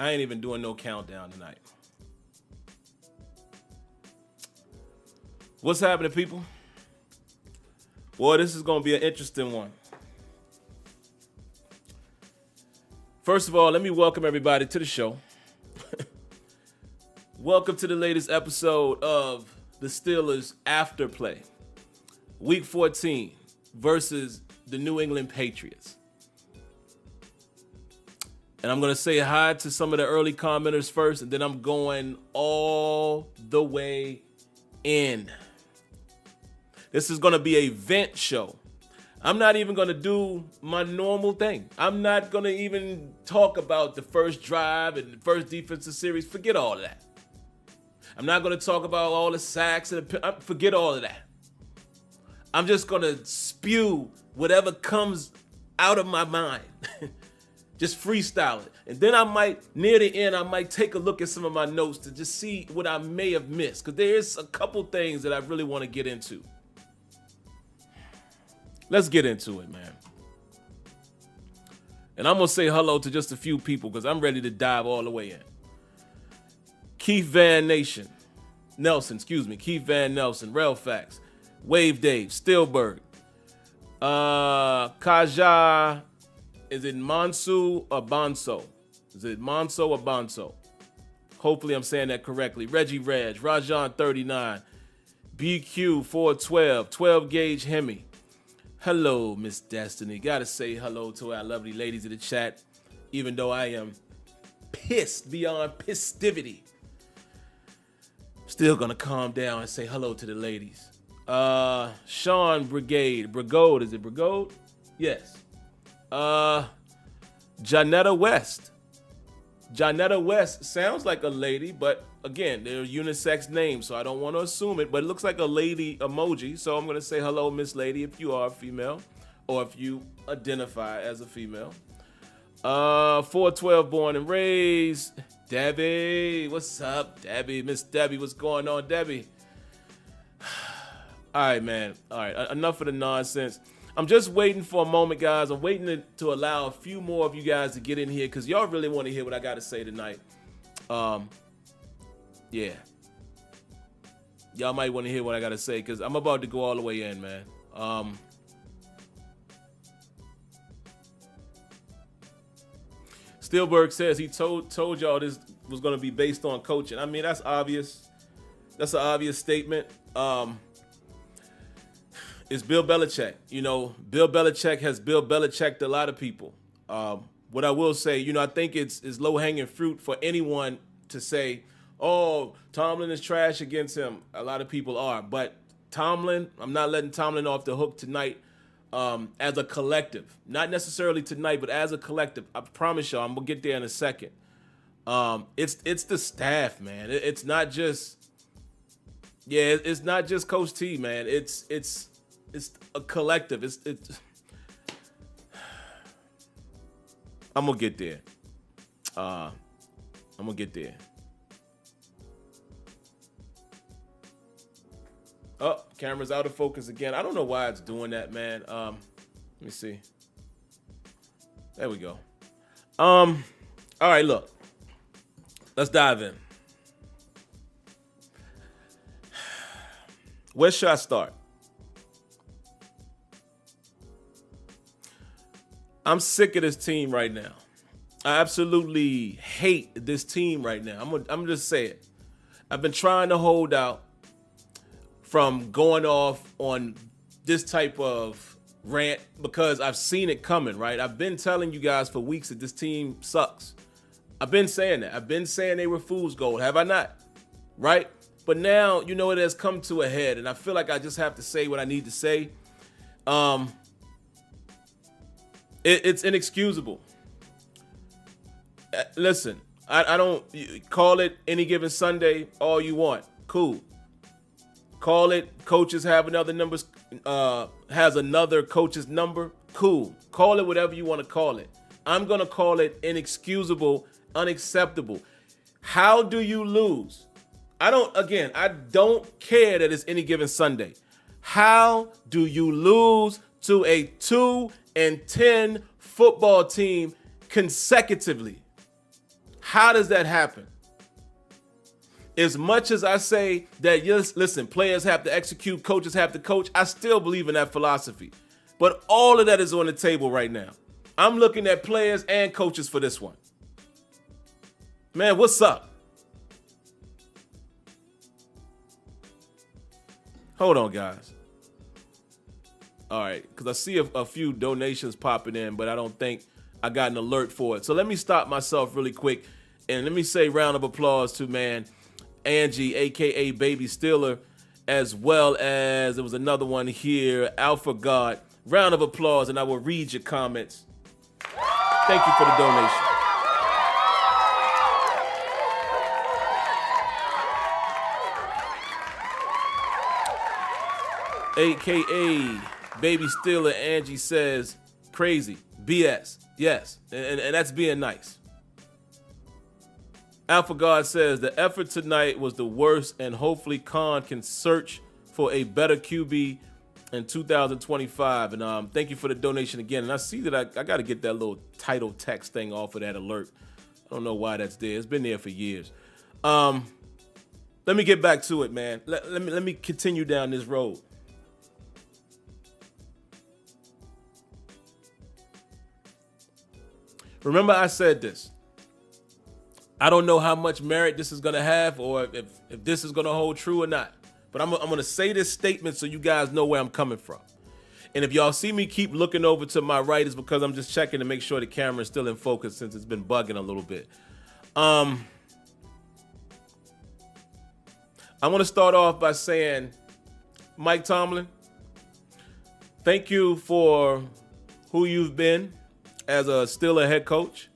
I ain't even doing no countdown tonight. What's happening, people? Boy, this is going to be an interesting one. First of all, let me welcome everybody to the show. Welcome to the latest episode of the Steelers Afterplay. Week 14 versus the New England Patriots. And I'm going to say hi to some of the early commenters first, and then I'm going all the way in. This is going to be a vent show. I'm not even going to do my normal thing. I'm not going to even talk about the first drive and the first defensive series. Forget all of that. I'm not going to talk about all the sacks and forget all of that. I'm just going to spew whatever comes out of my mind. Just freestyle it. And then I might, near the end, I might take a look at some of my notes to just see what I may have missed. Because there's a couple things that I really want to get into. Let's get into it, man. And I'm going to say hello to just a few people because I'm ready to dive all the way in. Keith Van Nelson, Relfax, Wave Dave, Stillberg, Kaja, is it Monsu or Bonso? Is it Monso or Bonso? Hopefully I'm saying that correctly. Reggie Reg, Rajan 39, BQ 412, 12 Gauge Hemi. Hello, Miss Destiny. Gotta say hello to our lovely ladies in the chat, even though I am pissed beyond pistivity. Still gonna calm down and say hello to the ladies. Sean Brigade, is it Brigode? Yes. Janetta West. Janetta West sounds like a lady, but again, they're unisex names, so I don't want to assume it, but it looks like a lady emoji, so I'm going to say hello, Miss Lady, if you are a female, or if you identify as a female. 412 born and raised. Debbie, what's up, Debbie? Miss Debbie, what's going on, Debbie? All right, man. All right, enough of the nonsense. I'm just waiting for a moment, guys. I'm waiting to allow a few more of you guys to get in here because y'all really want to hear what I got to say tonight. Yeah. Y'all might want to hear what I got to say because I'm about to go all the way in, man. Stillberg says he told y'all this was going to be based on coaching. I mean, that's obvious. That's an obvious statement. It's Bill Belichick. You know, Bill Belichick has Bill Belichicked a lot of people. What I will say, you know, I think it's low-hanging fruit for anyone to say, oh, Tomlin is trash against him. A lot of people are. But Tomlin, I'm not letting Tomlin off the hook tonight as a collective. Not necessarily tonight, but as a collective. I promise y'all, I'm going to get there in a second. It's the staff, man. It's not just, it's not just Coach T, man. It's a collective. It's I'm gonna get there. I'm gonna get there. Oh, camera's out of focus again. I don't know why it's doing that, man. Let me see. There we go. All right, look. Let's dive in. Where should I start? I'm sick of this team right now. I absolutely hate this team right now. I'm just saying. I've been trying to hold out from going off on this type of rant because I've seen it coming, right? I've been telling you guys for weeks that this team sucks. I've been saying that. I've been saying they were fool's gold, have I not? Right? But now, you know, it has come to a head, and I feel like I just have to say what I need to say. It's inexcusable. Listen, I don't call it any given Sunday all you want. Cool. Call it coaches have another numbers, has another coach's number. Cool. Call it whatever you want to call it. I'm going to call it inexcusable, unacceptable. How do you lose? I don't care that it's any given Sunday. How do you lose to a 2-10 football team consecutively? How does that happen? As much as I say that, yes, listen, players have to execute, coaches have to coach, I still believe in that philosophy. But all of that is on the table right now. I'm looking at players and coaches for this one. Man, what's up? Hold on, guys. All right, because I see a few donations popping in, but I don't think I got an alert for it. So let me stop myself really quick, and let me say round of applause to, man, Angie, a.k.a. Baby Steeler, as well as there was another one here, Alpha God. Round of applause, and I will read your comments. Thank you for the donation. A.k.a. Baby Steeler, Angie says, crazy, BS, yes, and that's being nice. Alpha God says, the effort tonight was the worst, and hopefully Khan can search for a better QB in 2025. And thank you for the donation again. And I see that I got to get that little title text thing off of that alert. I don't know why that's there. It's been there for years. Let me get back to it, man. Let me continue down this road. Remember, I said this. I don't know how much merit this is going to have, or if this is going to hold true or not. But I'm going to say this statement so you guys know where I'm coming from. And if y'all see me keep looking over to my right, it's because I'm just checking to make sure the camera is still in focus, since it's been bugging a little bit. I want to start off by saying, Mike Tomlin, thank you for who you've been as a Steeler head coach.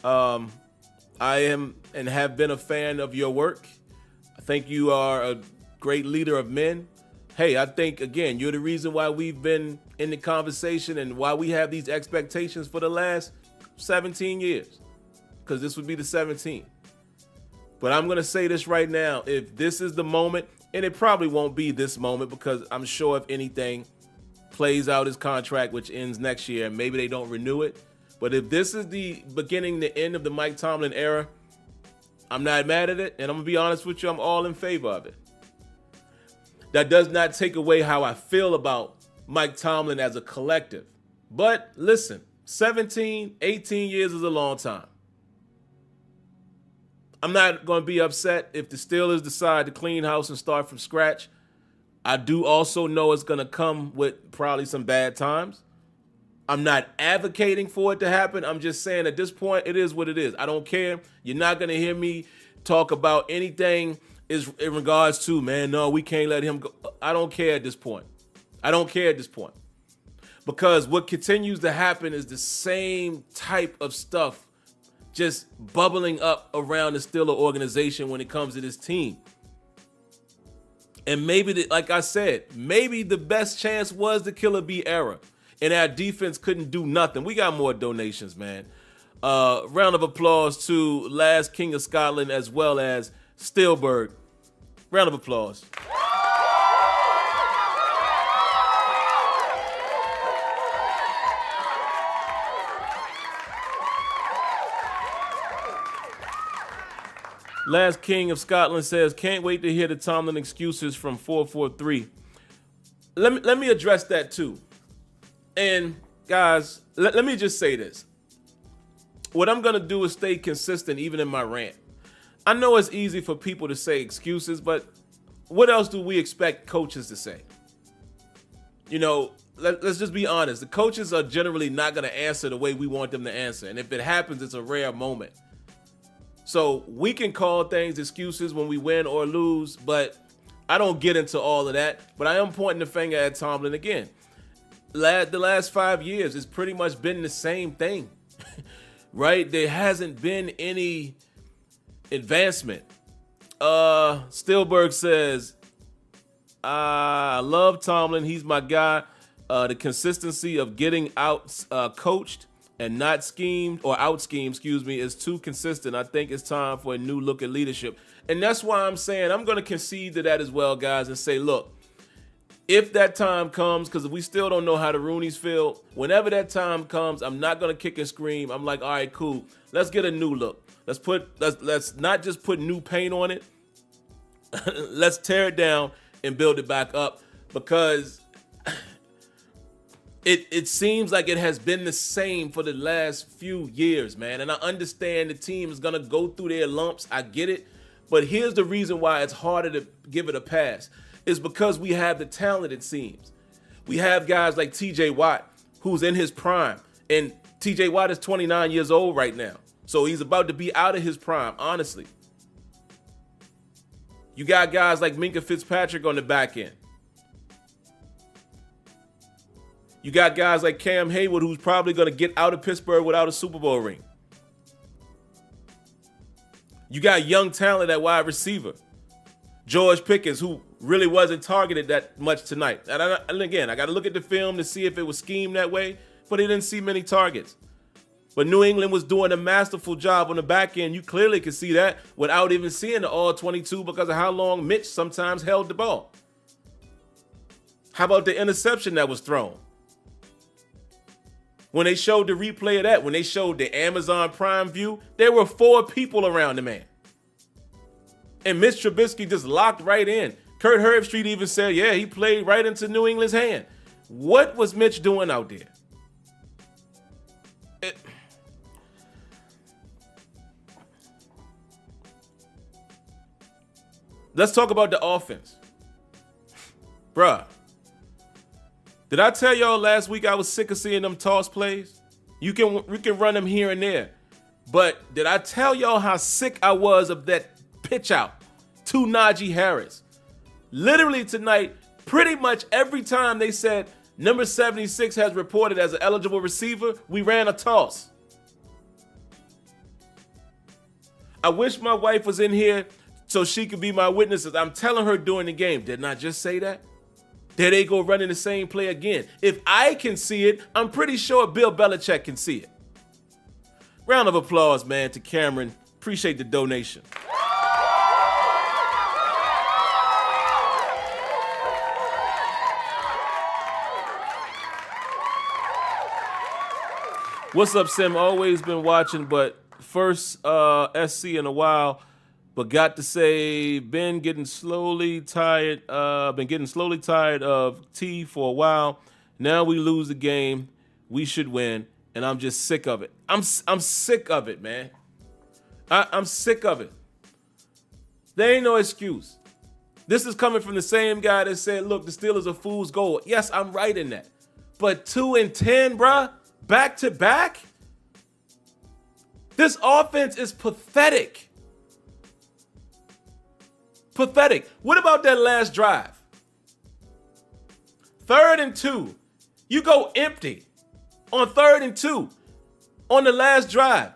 I am and have been a fan of your work. I think you are a great leader of men. Hey, I think, again, you're the reason why we've been in the conversation and why we have these expectations for the last 17 years, because this would be the 17th. But I'm going to say this right now. If this is the moment, and it probably won't be this moment, because I'm sure if anything plays out his contract, which ends next year, and maybe they don't renew it. But if this is the beginning, the end of the Mike Tomlin era, I'm not mad at it. And I'm going to be honest with you, I'm all in favor of it. That does not take away how I feel about Mike Tomlin as a collective. But listen, 17, 18 years is a long time. I'm not going to be upset if the Steelers decide to clean house and start from scratch. I do also know it's going to come with probably some bad times. I'm not advocating for it to happen. I'm just saying at this point, it is what it is. I don't care. You're not going to hear me talk about anything in regards to, man, no, we can't let him go. I don't care at this point. I don't care at this point. Because what continues to happen is the same type of stuff just bubbling up around the Steeler organization when it comes to this team. And maybe, like I said, maybe the best chance was the Killer Bee era. And our defense couldn't do nothing. We got more donations, man. Round of applause to Last King of Scotland as well as Steelberg. Round of applause. Last King of Scotland says, can't wait to hear the Tomlin excuses from 443. Let me address that too. And guys, let me just say this. What I'm going to do is stay consistent even in my rant. I know it's easy for people to say excuses, but what else do we expect coaches to say? You know, let's just be honest. The coaches are generally not going to answer the way we want them to answer. And if it happens, it's a rare moment. So we can call things excuses when we win or lose, but I don't get into all of that. But I am pointing the finger at Tomlin again. The last 5 years, it's pretty much been the same thing, right? There hasn't been any advancement. Steelberg says, I love Tomlin. He's my guy. The consistency of getting out coached and not schemed or out schemed, is too consistent. I think it's time for a new look at leadership. And that's why I'm saying I'm going to concede to that as well, guys, and say, look, if that time comes, because we still don't know how the Roonies feel, whenever that time comes, I'm not going to kick and scream. I'm like, all right, cool. Let's get a new look. Let's not just put new paint on it. Let's tear it down and build it back up, because it seems like it has been the same for the last few years, man. And I understand the team is going to go through their lumps. I get it. But here's the reason why it's harder to give it a pass. Is because we have the talent, it seems. We have guys like TJ Watt, who's in his prime. And TJ Watt is 29 years old right now. So he's about to be out of his prime, honestly. You got guys like Minkah Fitzpatrick on the back end. You got guys like Cam Hayward, who's probably going to get out of Pittsburgh without a Super Bowl ring. You got young talent at wide receiver. George Pickens, who really wasn't targeted that much tonight. And again, I got to look at the film to see if it was schemed that way, but he didn't see many targets. But New England was doing a masterful job on the back end. You clearly could see that without even seeing the all-22 because of how long Mitch sometimes held the ball. How about the interception that was thrown? When they showed the replay of that, when they showed the Amazon Prime view, there were 4 people around the man. And Mitch Trubisky just locked right in. Kurt Herbstreit even said, yeah, he played right into New England's hand. What was Mitch doing out there? Let's talk about the offense. Bruh. Did I tell y'all last week I was sick of seeing them toss plays? You can run them here and there. But did I tell y'all how sick I was of that pitch out to Najee Harris? Literally tonight, pretty much every time they said number 76 has reported as an eligible receiver, we ran a toss. I wish my wife was in here so she could be my witness. I'm telling her during the game, didn't I just say that? There they go running the same play again. If I can see it, I'm pretty sure Bill Belichick can see it. Round of applause, man, to Cameron. Appreciate the donation. What's up, Sim? Always been watching, but first SC in a while. But got to say, been getting slowly tired of T for a while. Now we lose the game. We should win, and I'm just sick of it. I'm sick of it, man. I'm sick of it. There ain't no excuse. This is coming from the same guy that said, look, the Steelers are fool's gold. Yes, I'm right in that. But 2-10, bruh, back to back? This offense is pathetic. Pathetic. What about that last drive? 3rd and 2. You go empty on 3rd and 2 on the last drive.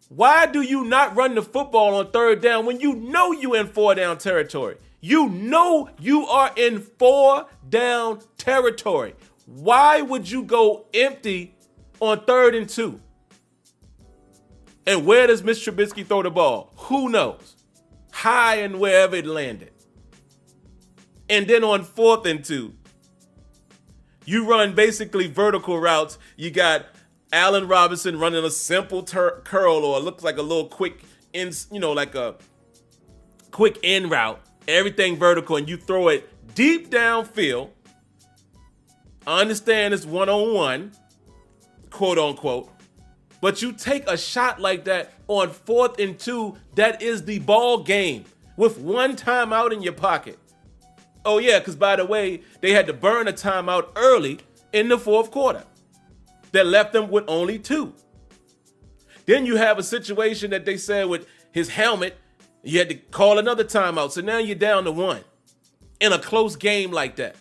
Why do you not run the football on 3rd down when you know you're in 4-down territory? You know you are in 4-down territory. Why would you go empty on 3rd and 2? And where does Mitch Trubisky throw the ball? Who knows? High and wherever it landed. And then on 4th and 2, you run basically vertical routes. You got Allen Robinson running a simple curl, or it looks like a little quick in, like a quick in route. Everything vertical, and you throw it deep downfield. I understand it's 1-on-1, quote unquote. But you take a shot like that on 4th and 2, that is the ball game with 1 timeout in your pocket. Oh yeah, because by the way, they had to burn a timeout early in the 4th quarter that left them with only 2. Then you have a situation that they said with his helmet, you had to call another timeout. So now you're down to 1 in a close game like that.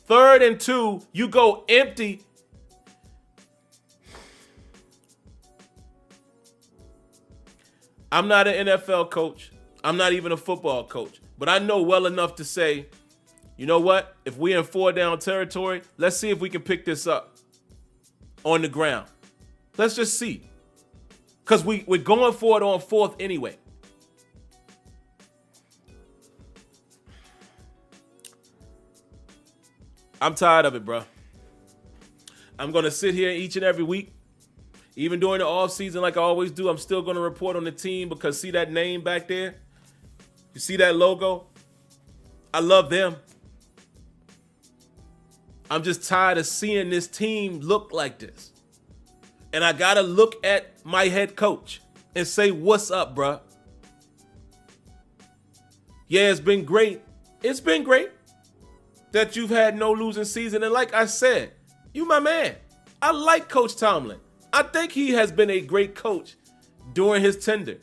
3rd and 2, you go empty. I'm not an NFL coach. I'm not even a football coach. But I know well enough to say, you know what? If we're in 4-down territory, let's see if we can pick this up on the ground. Let's just see. Because we're going for it on 4th anyway. I'm tired of it, bro. I'm going to sit here each and every week, even during the off season like I always do. I'm still going to report on the team because see that name back there? You see that logo? I love them. I'm just tired of seeing this team look like this. And I got to look at my head coach and say, what's up, bro? Yeah, it's been great. It's been great that you've had no losing season. And like I said, you my man. I like Coach Tomlin. I think he has been a great coach during his tenure.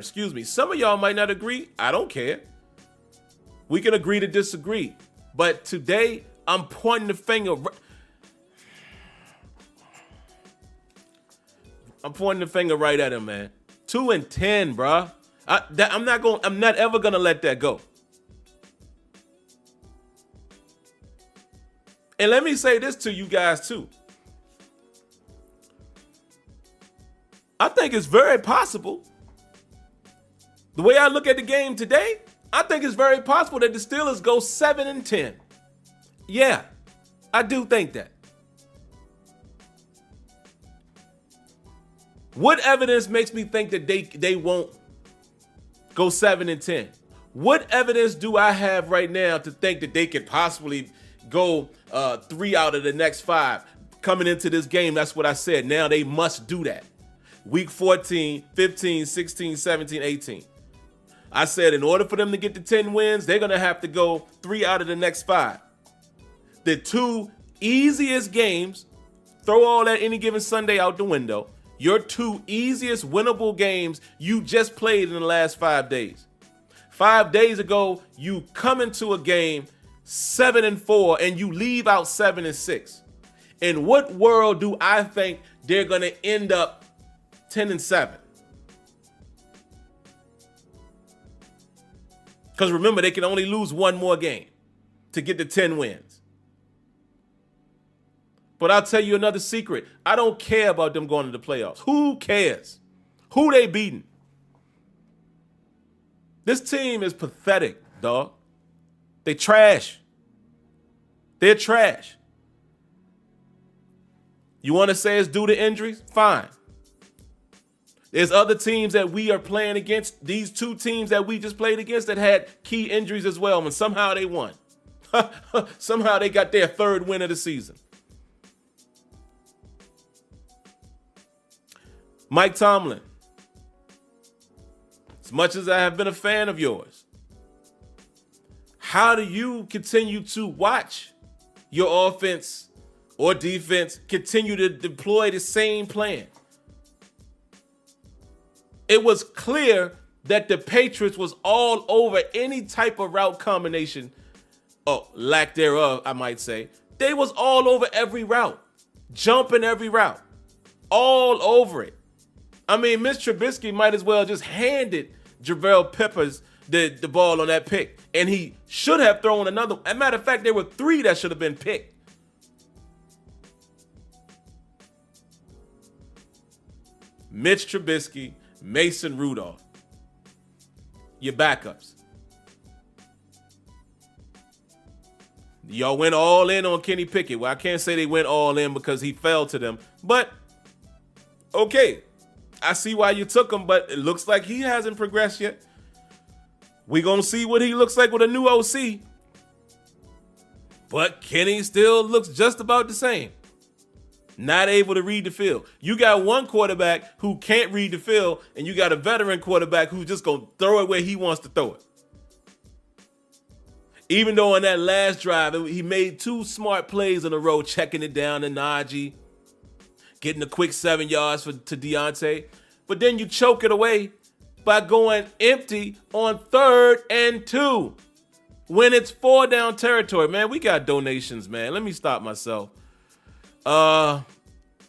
Some of y'all might not agree. I don't care. We can agree to disagree. But today, I'm pointing the finger. I'm pointing the finger right at him, man. 2-10, bro. I'm not ever gonna let that go. And let me say this to you guys too. I think it's very possible. The way I look at the game today, I think it's very possible that the Steelers go 7-10. Yeah, I do think that. What evidence makes me think that they won't go 7-10? What evidence do I have right now to think that they could possibly go 3 out of the next 5 coming into this game? That's what I said. Now they must do that. Week 14, 15, 16, 17, 18. I said in order for them to get to 10 wins, they're going to have to go 3 out of the next 5. The 2 easiest games, throw all that any given Sunday out the window. Your 2 easiest winnable games you just played in the last 5 days. 5 days ago, you come into a game 7-4 and you leave out 7-6. In what world do I think they're going to end up 10-7? Because remember, they can only lose 1 more game to get to 10 wins. But I'll tell you another secret. I don't care about them going to the playoffs. Who cares? Who they beating? This team is pathetic, dog. They trash. They're trash. You want to say it's due to injuries? Fine. There's other teams that we are playing against. These 2 teams that we just played against that had key injuries as well, and somehow they won. Somehow they got their 3rd win of the season. Mike Tomlin, as much as I have been a fan of yours, how do you continue to watch your offense or defense continue to deploy the same plan? It was clear that the Patriots was all over any type of route combination, or lack thereof, I might say. They was all over every route, jumping every route, all over it. I mean, Mitch Trubisky might as well just handed Jabril Peppers the ball on that pick, and he should have thrown another. As a matter of fact, there were 3 that should have been picked. Mitch Trubisky, Mason Rudolph, your backups. Y'all went all in on Kenny Pickett. Well, I can't say they went all in because he fell to them, but okay. I see why you took him, but it looks like he hasn't progressed yet. We're going to see what he looks like with a new OC. But Kenny still looks just about the same. Not able to read the field. You got one quarterback who can't read the field, and you got a veteran quarterback who's just going to throw it where he wants to throw it. Even though on that last drive, he made 2 smart plays in a row, checking it down to Najee, getting a quick 7 yards to Deontay. But then you choke it away by going empty on 3rd and 2 when it's 4 down territory. Man, we got donations, man. Let me stop myself.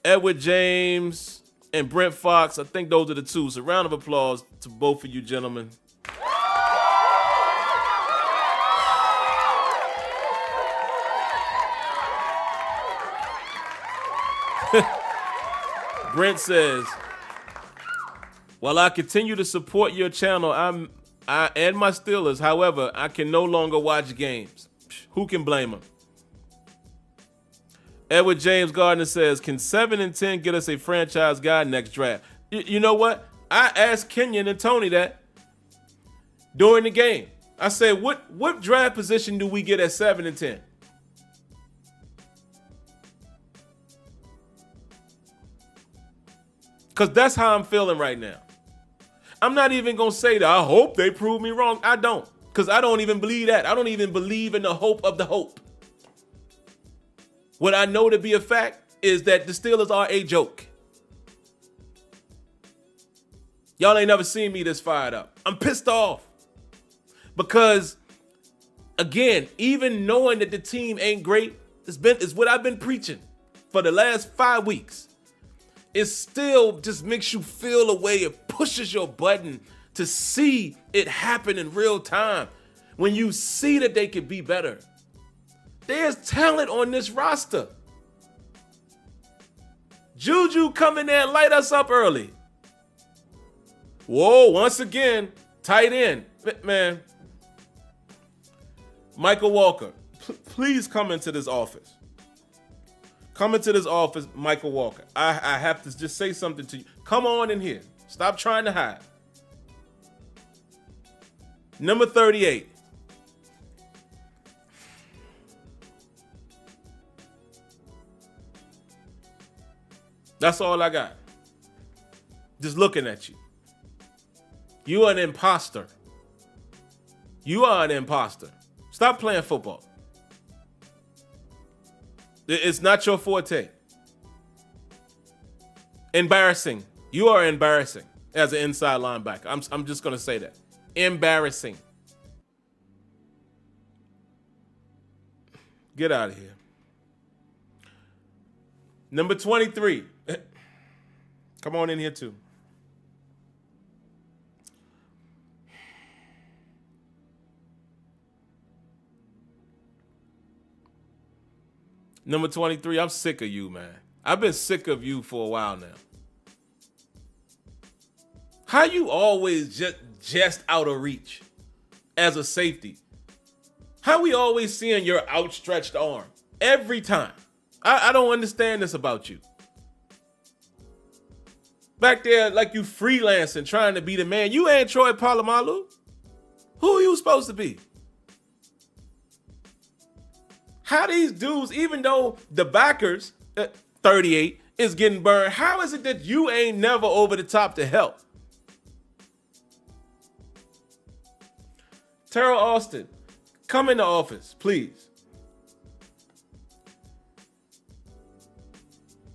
Edward James and Brent Fox, I think those are the 2. So round of applause to both of you gentlemen. Brent says, while I continue to support your channel, I and my Steelers, however, I can no longer watch games. Who can blame them? Edward James Gardner says, can 7 and 10 get us a franchise guy next draft? You know what? I asked Kenyon and Tony that during the game. I said, what draft position do we get at 7 and 10? Because that's how I'm feeling right now. I'm not even going to say that I hope they prove me wrong. I don't. Because I don't even believe that. I don't even believe in the hope of the hope. What I know to be a fact is that the Steelers are a joke. Y'all ain't never seen me this fired up. I'm pissed off. Because, again, even knowing that the team ain't great, it's what I've been preaching for the last 5 weeks. It still just makes you feel a way. It pushes your button to see it happen in real time. When you see that they could be better. There's talent on this roster. Juju come in there and light us up early. Whoa, once again, tight end. Man, Michael Walker, please come into this office. Come into this office, Michael Walker. I have to just say something to you. Come on in here. Stop trying to hide. Number 38. That's all I got. Just looking at you. You are an imposter. You are an imposter. Stop playing football. It's not your forte. Embarrassing. You are embarrassing as an inside linebacker. I'm just going to say that. Embarrassing. Get out of here. Number 23. Come on in here too. Number 23, I'm sick of you, man. I've been sick of you for a while now. How you always just out of reach as a safety? How we always seeing your outstretched arm every time? I don't understand this about you. Back there like you freelancing, trying to be the man. You ain't Troy Polamalu. Who are you supposed to be? How these dudes, even though the backers, 38, is getting burned, how is it that you ain't never over the top to help? Terrell Austin, come in the office, please.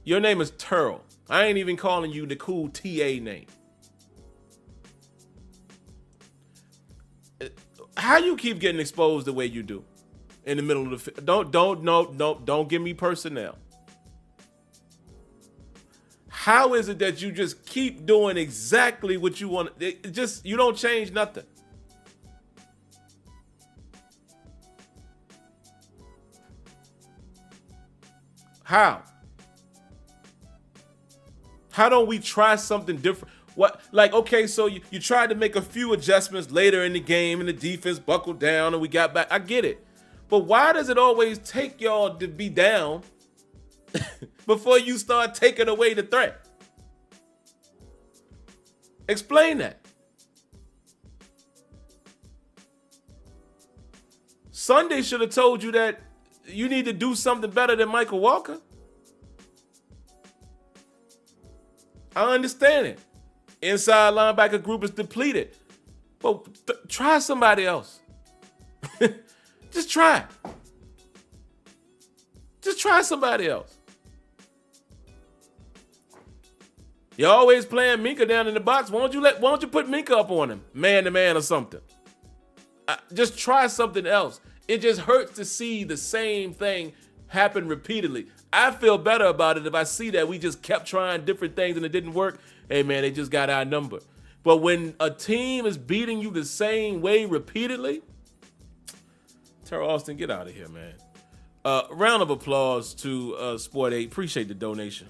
Your name is Terrell. I ain't even calling you the cool TA name. How you keep getting exposed the way you do? In the middle of the don't give me personnel. How is it that you just keep doing exactly what you want? You don't change nothing. How? How don't we try something different? What, like, okay, so you tried to make a few adjustments later in the game and the defense buckled down and we got back. I get it. But why does it always take y'all to be down before you start taking away the threat? Explain that. Sunday should have told you that you need to do something better than Michael Walker. I understand it. Inside linebacker group is depleted. But try somebody else. Just try. Just try somebody else. You're always playing Minka down in the box. Why don't you put Minka up on him, man to man or something? Just try something else. It just hurts to see the same thing happen repeatedly. I feel better about it if I see that we just kept trying different things and it didn't work. Hey, man, they just got our number. But when a team is beating you the same way repeatedly, Terrell Austin, get out of here, man. Round of applause to Sport 8. Appreciate the donation.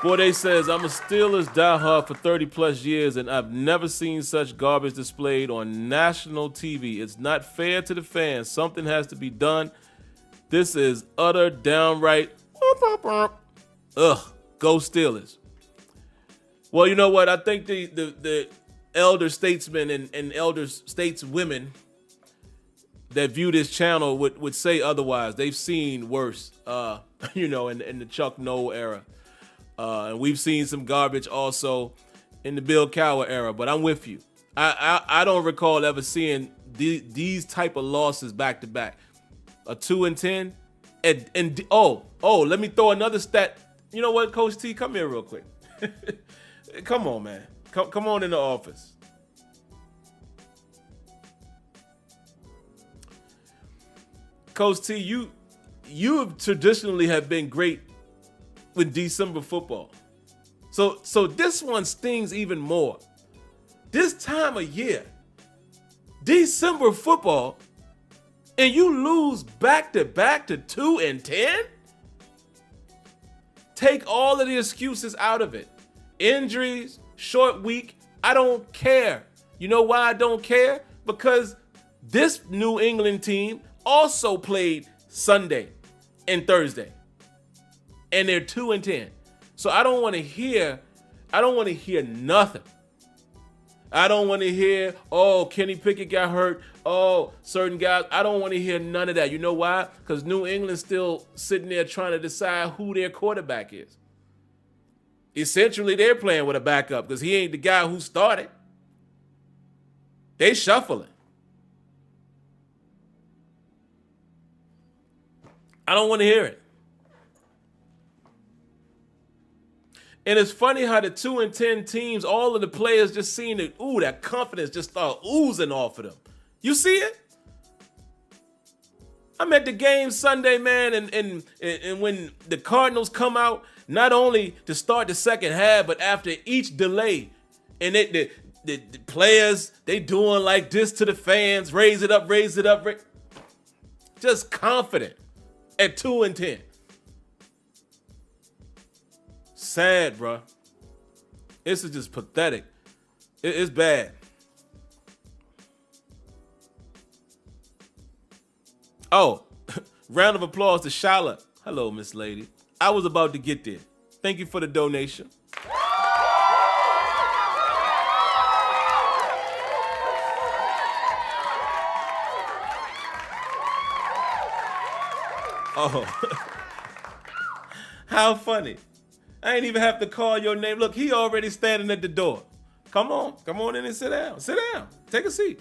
Corday says, I'm a Steelers diehard for 30 plus years and I've never seen such garbage displayed on national TV. It's not fair to the fans. Something has to be done. This is utter downright. Ugh, go Steelers. Well, you know what? I think the elder statesmen and elder stateswomen that view this channel would say otherwise. They've seen worse, in the Chuck Noll era. And we've seen some garbage also in the Bill Cowher era, but I'm with you. I don't recall ever seeing these type of losses back to back. A 2-10, and let me throw another stat. You know what, Coach T, come here real quick. Come on, man. Come on in the office. Coach T, you traditionally have been great with December football. So this one stings even more. This time of year, December football, and you lose back-to-back to 2-10? Take all of the excuses out of it. Injuries, short week, I don't care. You know why I don't care? Because this New England team also played Sunday and Thursday. And they're 2-10. So I don't want to hear nothing. I don't want to hear, oh, Kenny Pickett got hurt. Oh, certain guys. I don't want to hear none of that. You know why? Because New England's still sitting there trying to decide who their quarterback is. Essentially, they're playing with a backup because he ain't the guy who started. They shuffling. I don't want to hear it. And it's funny how the 2-10 teams, all of the players just seem to, that confidence just start oozing off of them. You see it? I'm at the game Sunday, man, and when the Cardinals come out, not only to start the second half, but after each delay, and the players, they doing like this to the fans, raise it up. Just confident at 2-10. Sad, bro. This is just pathetic. It's bad. Oh, round of applause to Shala. Hello, Miss Lady. I was about to get there. Thank you for the donation. Oh, how funny. I ain't even have to call your name. Look, he already standing at the door. Come on in and sit down. Sit down. Take a seat.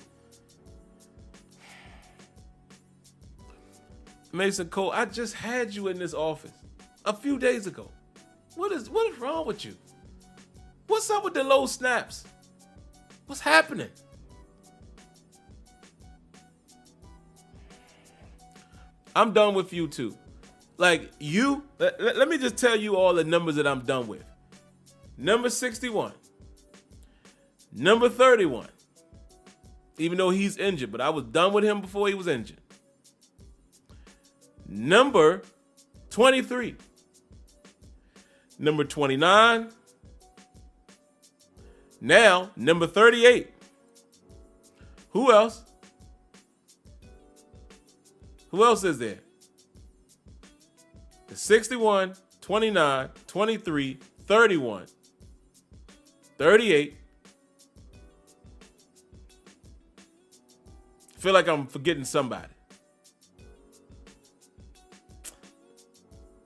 Mason Cole, I just had you in this office a few days ago. What is wrong with you? What's up with the low snaps? What's happening? I'm done with you too. Like you, let me just tell you all the numbers that I'm done with. Number 61. Number 31. Even though he's injured, but I was done with him before he was injured. Number 23. Number 29. Now, number 38. Who else? Who else is there? The 61, 29, 23, 31, 38. I feel like I'm forgetting somebody.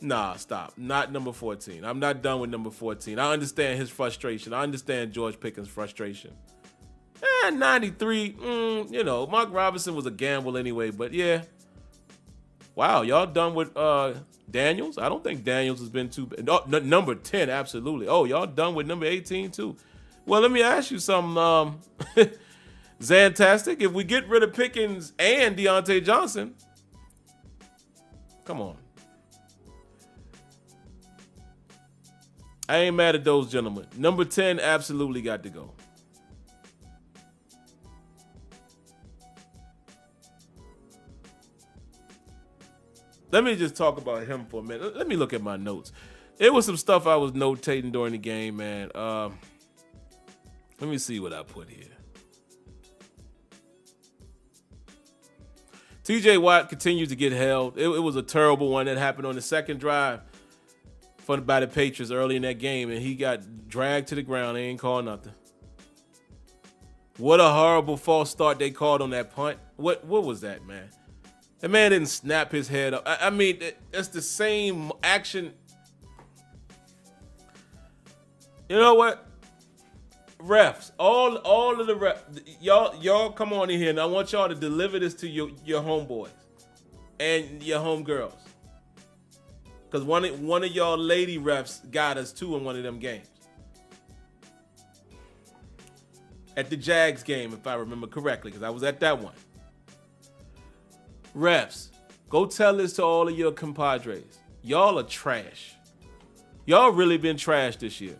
Nah, stop. Not number 14. I'm not done with number 14. I understand his frustration. I understand George Pickens' frustration. 93, Mark Robinson was a gamble anyway, but yeah. Wow, y'all done with Daniels? I don't think Daniels has been too bad. No, number 10, absolutely. Oh, y'all done with number 18 too. Well, let me ask you something, Zantastic. If we get rid of Pickens and Deontay Johnson, come on. I ain't mad at those gentlemen. Number 10 absolutely got to go. Let me just talk about him for a minute. Let me look at my notes. It was some stuff I was notating during the game, man. Let me see what I put here. TJ Watt continues to get held. It was a terrible one that happened on the second drive by the Patriots early in that game, and he got dragged to the ground. They ain't called nothing. What a horrible false start they called on that punt. What was that, man? That man didn't snap his head up. I mean, it's the same action. You know what? Refs, all of the refs, y'all come on in here, and I want y'all to deliver this to your homeboys and your homegirls. Because one of y'all lady refs got us too in one of them games. At the Jags game, if I remember correctly, because I was at that one. Refs, go tell this to all of your compadres. Y'all are trash. Y'all really been trash this year.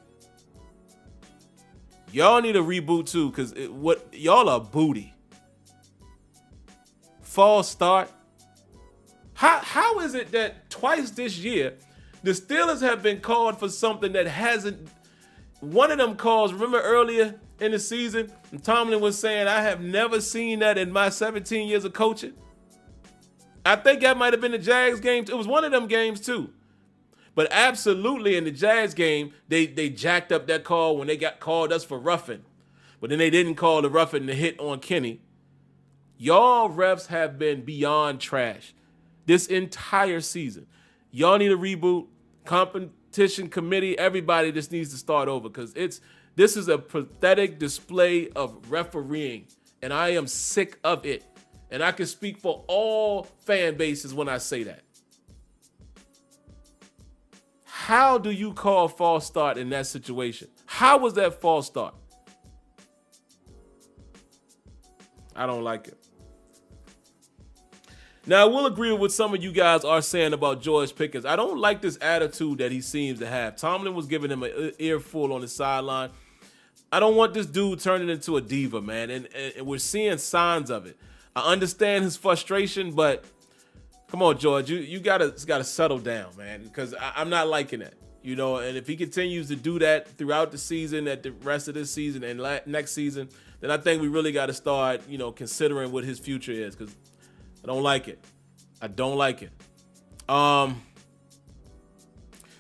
Y'all need a reboot too, because y'all are booty. False start. How is it that twice this year the Steelers have been called for something that hasn't? One of them calls, remember earlier in the season, Tomlin was saying, I have never seen that in my 17 years of coaching. I think that might have been the Jags game. It was one of them games too. But absolutely in the Jags game, they jacked up that call when they got called us for roughing. But then they didn't call the roughing the hit on Kenny. Y'all refs have been beyond trash this entire season. Y'all need a reboot. Competition committee, everybody just needs to start over, because this is a pathetic display of refereeing, and I am sick of it. And I can speak for all fan bases when I say that. How do you call false start in that situation? How was that false start? I don't like it. Now, I will agree with what some of you guys are saying about George Pickens. I don't like this attitude that he seems to have. Tomlin was giving him an earful on the sideline. I don't want this dude turning into a diva, man, and we're seeing signs of it. I understand his frustration, but come on, George, you gotta settle down, man, because I'm not liking that, you know. And if he continues to do that throughout the season, at the rest of this season and next season, then I think we really got to start, you know, considering what his future is, because I don't like it. I don't like it.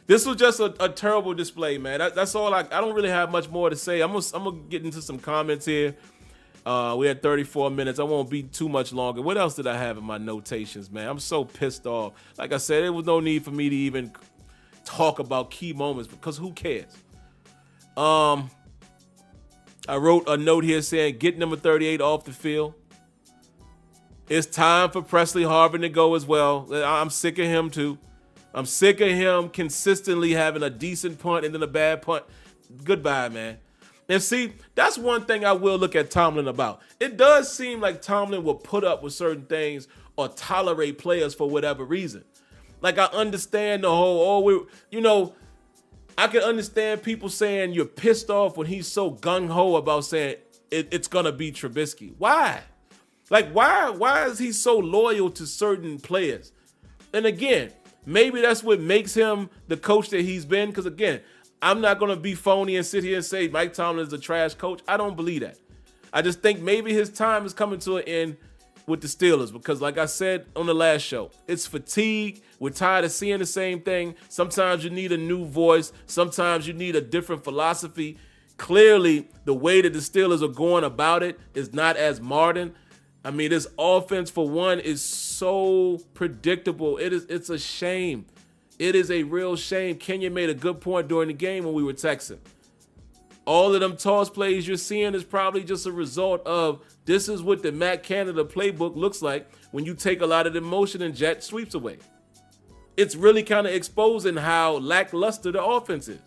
This was just a terrible display, man. That's all. I don't really have much more to say. I'm gonna get into some comments here. We had 34 minutes. I won't be too much longer. What else did I have in my notations, man? I'm so pissed off. Like I said, there was no need for me to even talk about key moments, because who cares? I wrote a note here saying, get number 38 off the field. It's time for Presley Harvin to go as well. I'm sick of him too. I'm sick of him consistently having a decent punt and then a bad punt. Goodbye, man. And see, that's one thing I will look at Tomlin about. It does seem like Tomlin will put up with certain things or tolerate players for whatever reason. Like, I understand the whole, I can understand people saying you're pissed off when he's so gung-ho about saying it's going to be Trubisky. Why? Like, why is he so loyal to certain players? And again, maybe that's what makes him the coach that he's been. Because again, I'm not going to be phony and sit here and say Mike Tomlin is a trash coach. I don't believe that. I just think maybe his time is coming to an end with the Steelers, because like I said on the last show, it's fatigue. We're tired of seeing the same thing. Sometimes you need a new voice. Sometimes you need a different philosophy. Clearly, the way that the Steelers are going about it is not as modern. I mean, this offense, for one, is so predictable. It's a shame. It is a real shame. Kenya made a good point during the game when we were texting. All of them toss plays you're seeing is probably just a result of this is what the Matt Canada playbook looks like when you take a lot of the motion and jet sweeps away. It's really kind of exposing how lackluster the offense is.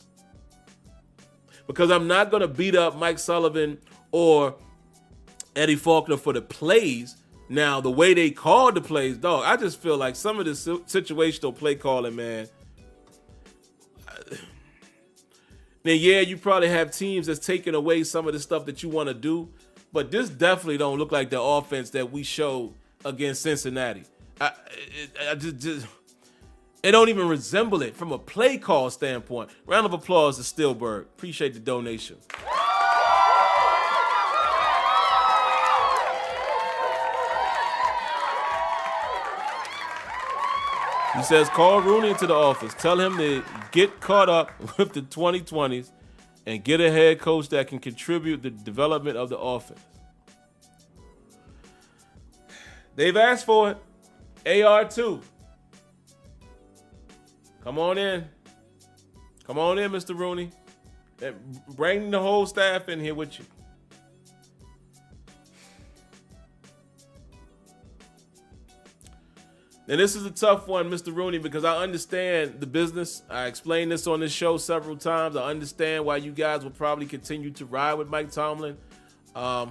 Because I'm not going to beat up Mike Sullivan or Eddie Faulkner for the plays. Now, the way they called the plays, dog, I just feel like some of the situational play calling, man. Now, yeah, you probably have teams that's taking away some of the stuff that you want to do, but this definitely don't look like the offense that we showed against Cincinnati. It don't even resemble it from a play call standpoint. Round of applause to Stillberg. Appreciate the donation. He says, call Rooney into the office. Tell him to get caught up with the 2020s and get a head coach that can contribute to the development of the offense. They've asked for it. AR2. Come on in. Come on in, Mr. Rooney. Bring the whole staff in here with you. And this is a tough one, Mr. Rooney, because I understand the business. I explained this on this show several times. I understand why you guys will probably continue to ride with Mike Tomlin. I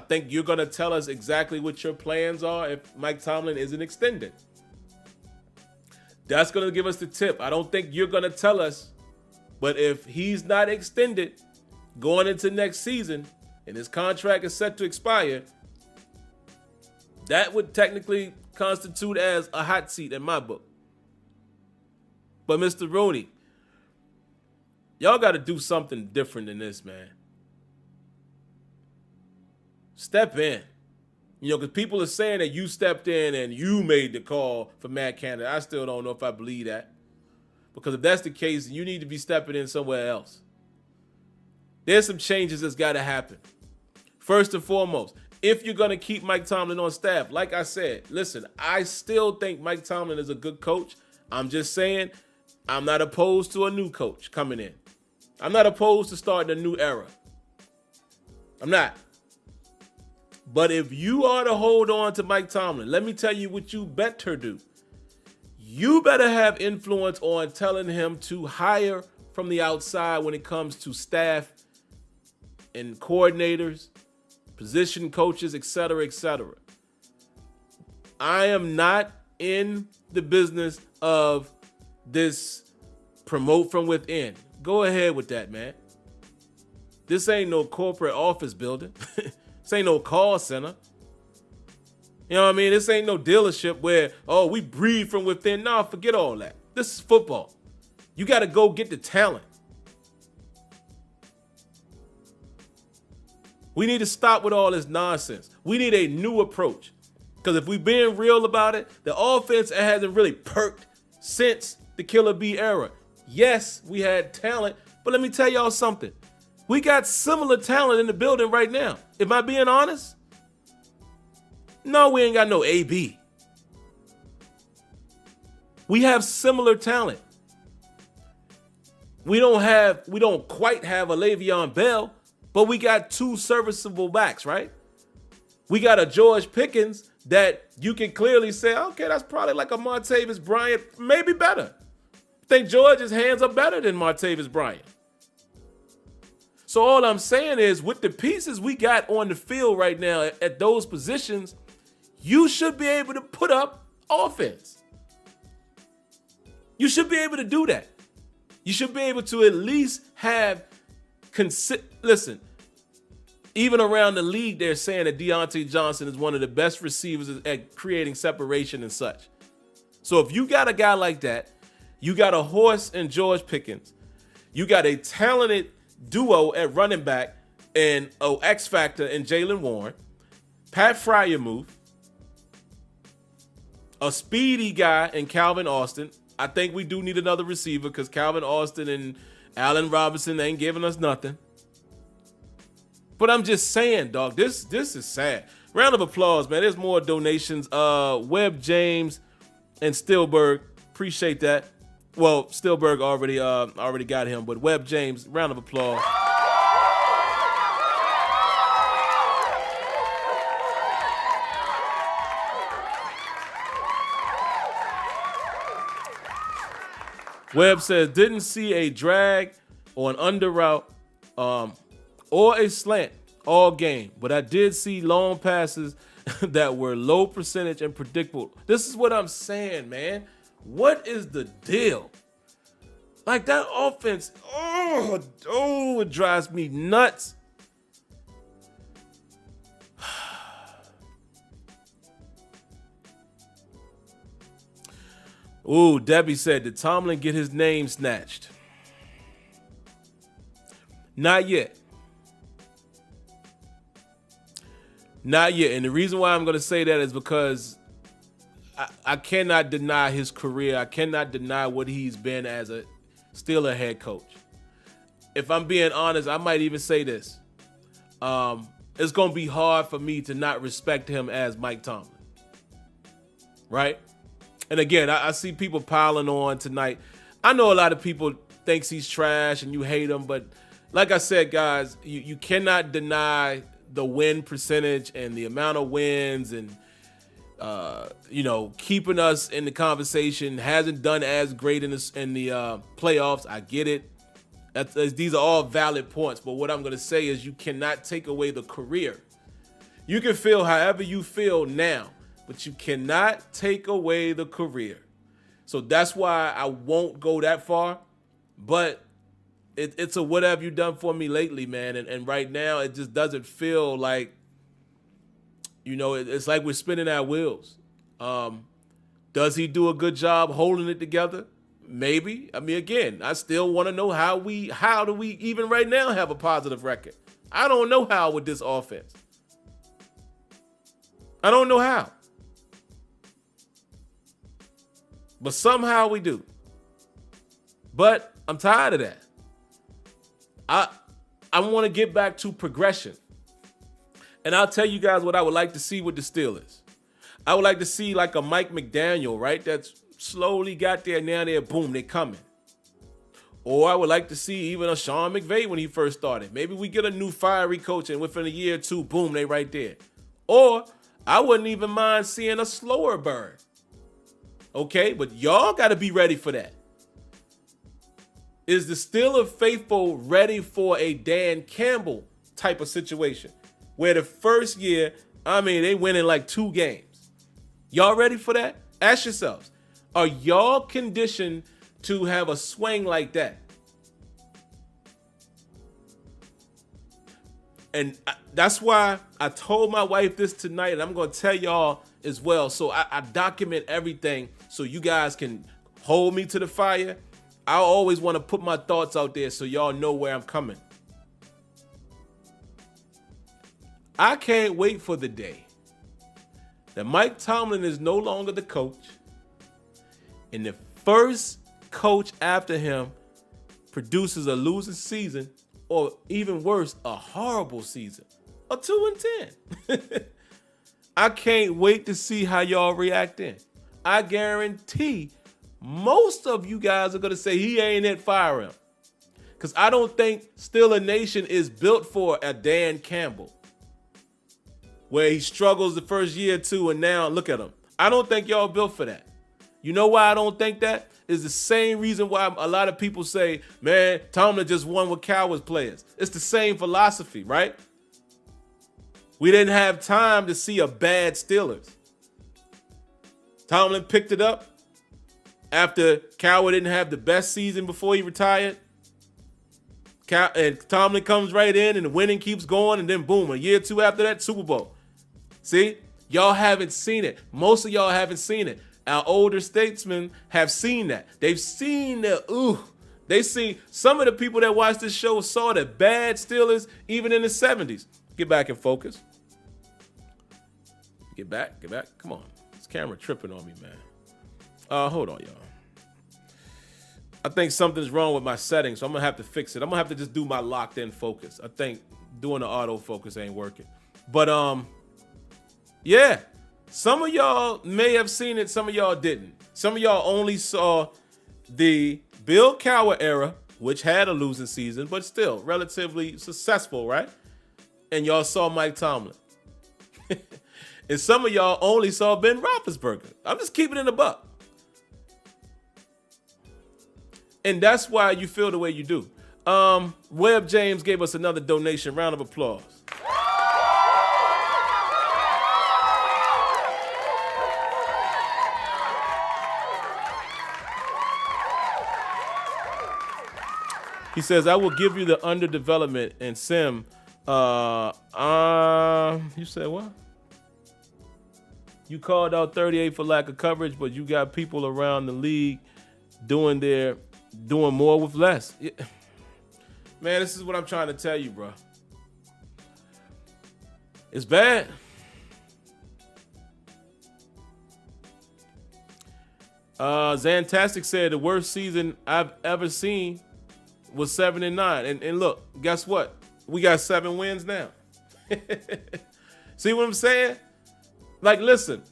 think you're going to tell us exactly what your plans are if Mike Tomlin isn't extended. That's going to give us the tip. I don't think you're going to tell us, but if he's not extended going into next season and his contract is set to expire, that would technically constitute as a hot seat in my book. But Mr. Rooney, y'all got to do something different than this, man. Step in. You know, because people are saying that you stepped in and you made the call for Matt Canada. I still don't know if I believe that. Because if that's the case, you need to be stepping in somewhere else. There's some changes that's got to happen. First and foremost, if you're going to keep Mike Tomlin on staff, like I said, listen, I still think Mike Tomlin is a good coach. I'm just saying I'm not opposed to a new coach coming in. I'm not opposed to starting a new era. I'm not. But if you are to hold on to Mike Tomlin, let me tell you what you better do. You better have influence on telling him to hire from the outside when it comes to staff and coordinators, position coaches, etc., etc. I am not in the business of this promote from within. Go ahead with that, man. This ain't no corporate office building. This ain't no call center. You know what I mean? This ain't no dealership where, oh, we breathe from within. Nah, forget all that. This is football. You got to go get the talent. We need to stop with all this nonsense. We need a new approach. Because if we're being real about it, the offense hasn't really perked since the Killer B era. Yes, we had talent, but let me tell y'all something. We got similar talent in the building right now. Am I being honest? No, we ain't got no AB. We have similar talent. We don't quite have a Le'Veon Bell, but we got two serviceable backs, right? We got a George Pickens that you can clearly say, okay, that's probably like a Martavis Bryant, maybe better. I think George's hands are better than Martavis Bryant. So all I'm saying is, with the pieces we got on the field right now at those positions, you should be able to put up offense. You should be able to do that. You should be able to at least have listen, even around the league, they're saying that Deontay Johnson is one of the best receivers at creating separation and such. So if you got a guy like that, you got a horse in George Pickens, you got a talented duo at running back and X factor in Jaylen Warren, Pat Fryermuth, a speedy guy in Calvin Austin. I think we do need another receiver because Calvin Austin and Allen Robinson ain't giving us nothing. But I'm just saying, dog, this is sad. Round of applause, man. There's more donations. Webb James and Stillberg, appreciate that. Well, Stillberg already got him, but Webb James, round of applause. Webb says, didn't see a drag or an under route or a slant all game, but I did see long passes that were low percentage and predictable. This is what I'm saying, man. What is the deal? Like that offense, it drives me nuts. Ooh, Debbie said, did Tomlin get his name snatched? Not yet. Not yet. And the reason why I'm going to say that is because I cannot deny his career. I cannot deny what he's been as a Steeler head coach. If I'm being honest, I might even say this. It's going to be hard for me to not respect him as Mike Tomlin. Right? And again, I see people piling on tonight. I know a lot of people thinks he's trash and you hate him, but like I said, guys, you cannot deny the win percentage and the amount of wins and, keeping us in the conversation. Hasn't done as great in the playoffs. I get it. These are all valid points, but what I'm going to say is you cannot take away the career. You can feel however you feel now, but you cannot take away the career. So that's why I won't go that far, but it's a what have you done for me lately, man. And right now it just doesn't feel like, it's like we're spinning our wheels. Does he do a good job holding it together? Maybe. I mean, again, I still want to know how do we even right now have a positive record? I don't know how with this offense. I don't know how. But somehow we do. But I'm tired of that. I want to get back to progression. And I'll tell you guys what I would like to see with the Steelers. I would like to see like a Mike McDaniel, right? That's slowly got there, now they're boom, they're coming. Or I would like to see even a Sean McVay when he first started. Maybe we get a new fiery coach and within a year or two, boom, they right there. Or I wouldn't even mind seeing a slower burn. Okay, but y'all got to be ready for that. Is the Steelers faithful ready for a Dan Campbell type of situation? Where the first year, they win in like 2 games. Y'all ready for that? Ask yourselves, are y'all conditioned to have a swing like that? And that's why I told my wife this tonight, and I'm going to tell y'all as well. So I document everything so you guys can hold me to the fire. I always want to put my thoughts out there so y'all know where I'm coming. I can't wait for the day that Mike Tomlin is no longer the coach and the first coach after him produces a losing season, or even worse, a horrible season, a 2-10. I can't wait to see how y'all react in. I guarantee most of you guys are going to say he ain't it, fire him. Because I don't think Steeler Nation is built for a Dan Campbell, where he struggles the first year or two and now look at him. I don't think y'all built for that. You know why I don't think that? Is the same reason why a lot of people say, man, Tomlin just won with Cowboys players. It's the same philosophy, right? We didn't have time to see a bad Steelers. Tomlin picked it up after Cowboy didn't have the best season before he retired. And Tomlin comes right in and the winning keeps going, and then boom, a year or two after that, Super Bowl. See? Y'all haven't seen it. Most of y'all haven't seen it. Our older statesmen have seen that. They've seen the, they see some of the people that watch this show saw the bad Steelers even in the 70s. Get back in focus. Get back. Come on. This camera tripping on me, man. Hold on, y'all. I think something's wrong with my settings, so I'm going to have to fix it. I'm going to have to just do my locked in focus. I think doing the auto focus ain't working. But, yeah. Some of y'all may have seen it. Some of y'all didn't. Some of y'all only saw the Bill Cowher era, which had a losing season, but still relatively successful, right? And y'all saw Mike Tomlin. And some of y'all only saw Ben Roethlisberger. I'm just keeping it a buck. And that's why you feel the way you do. Webb James gave us another donation. Round of applause. He says, I will give you the underdevelopment and Sim. You said what? You called out 38 for lack of coverage, but you got people around the league doing more with less. Yeah. Man, this is what I'm trying to tell you, bro. It's bad. Zantastic said the worst season I've ever seen was 7-9. And look, guess what? We got 7 wins now. See what I'm saying? Like, listen.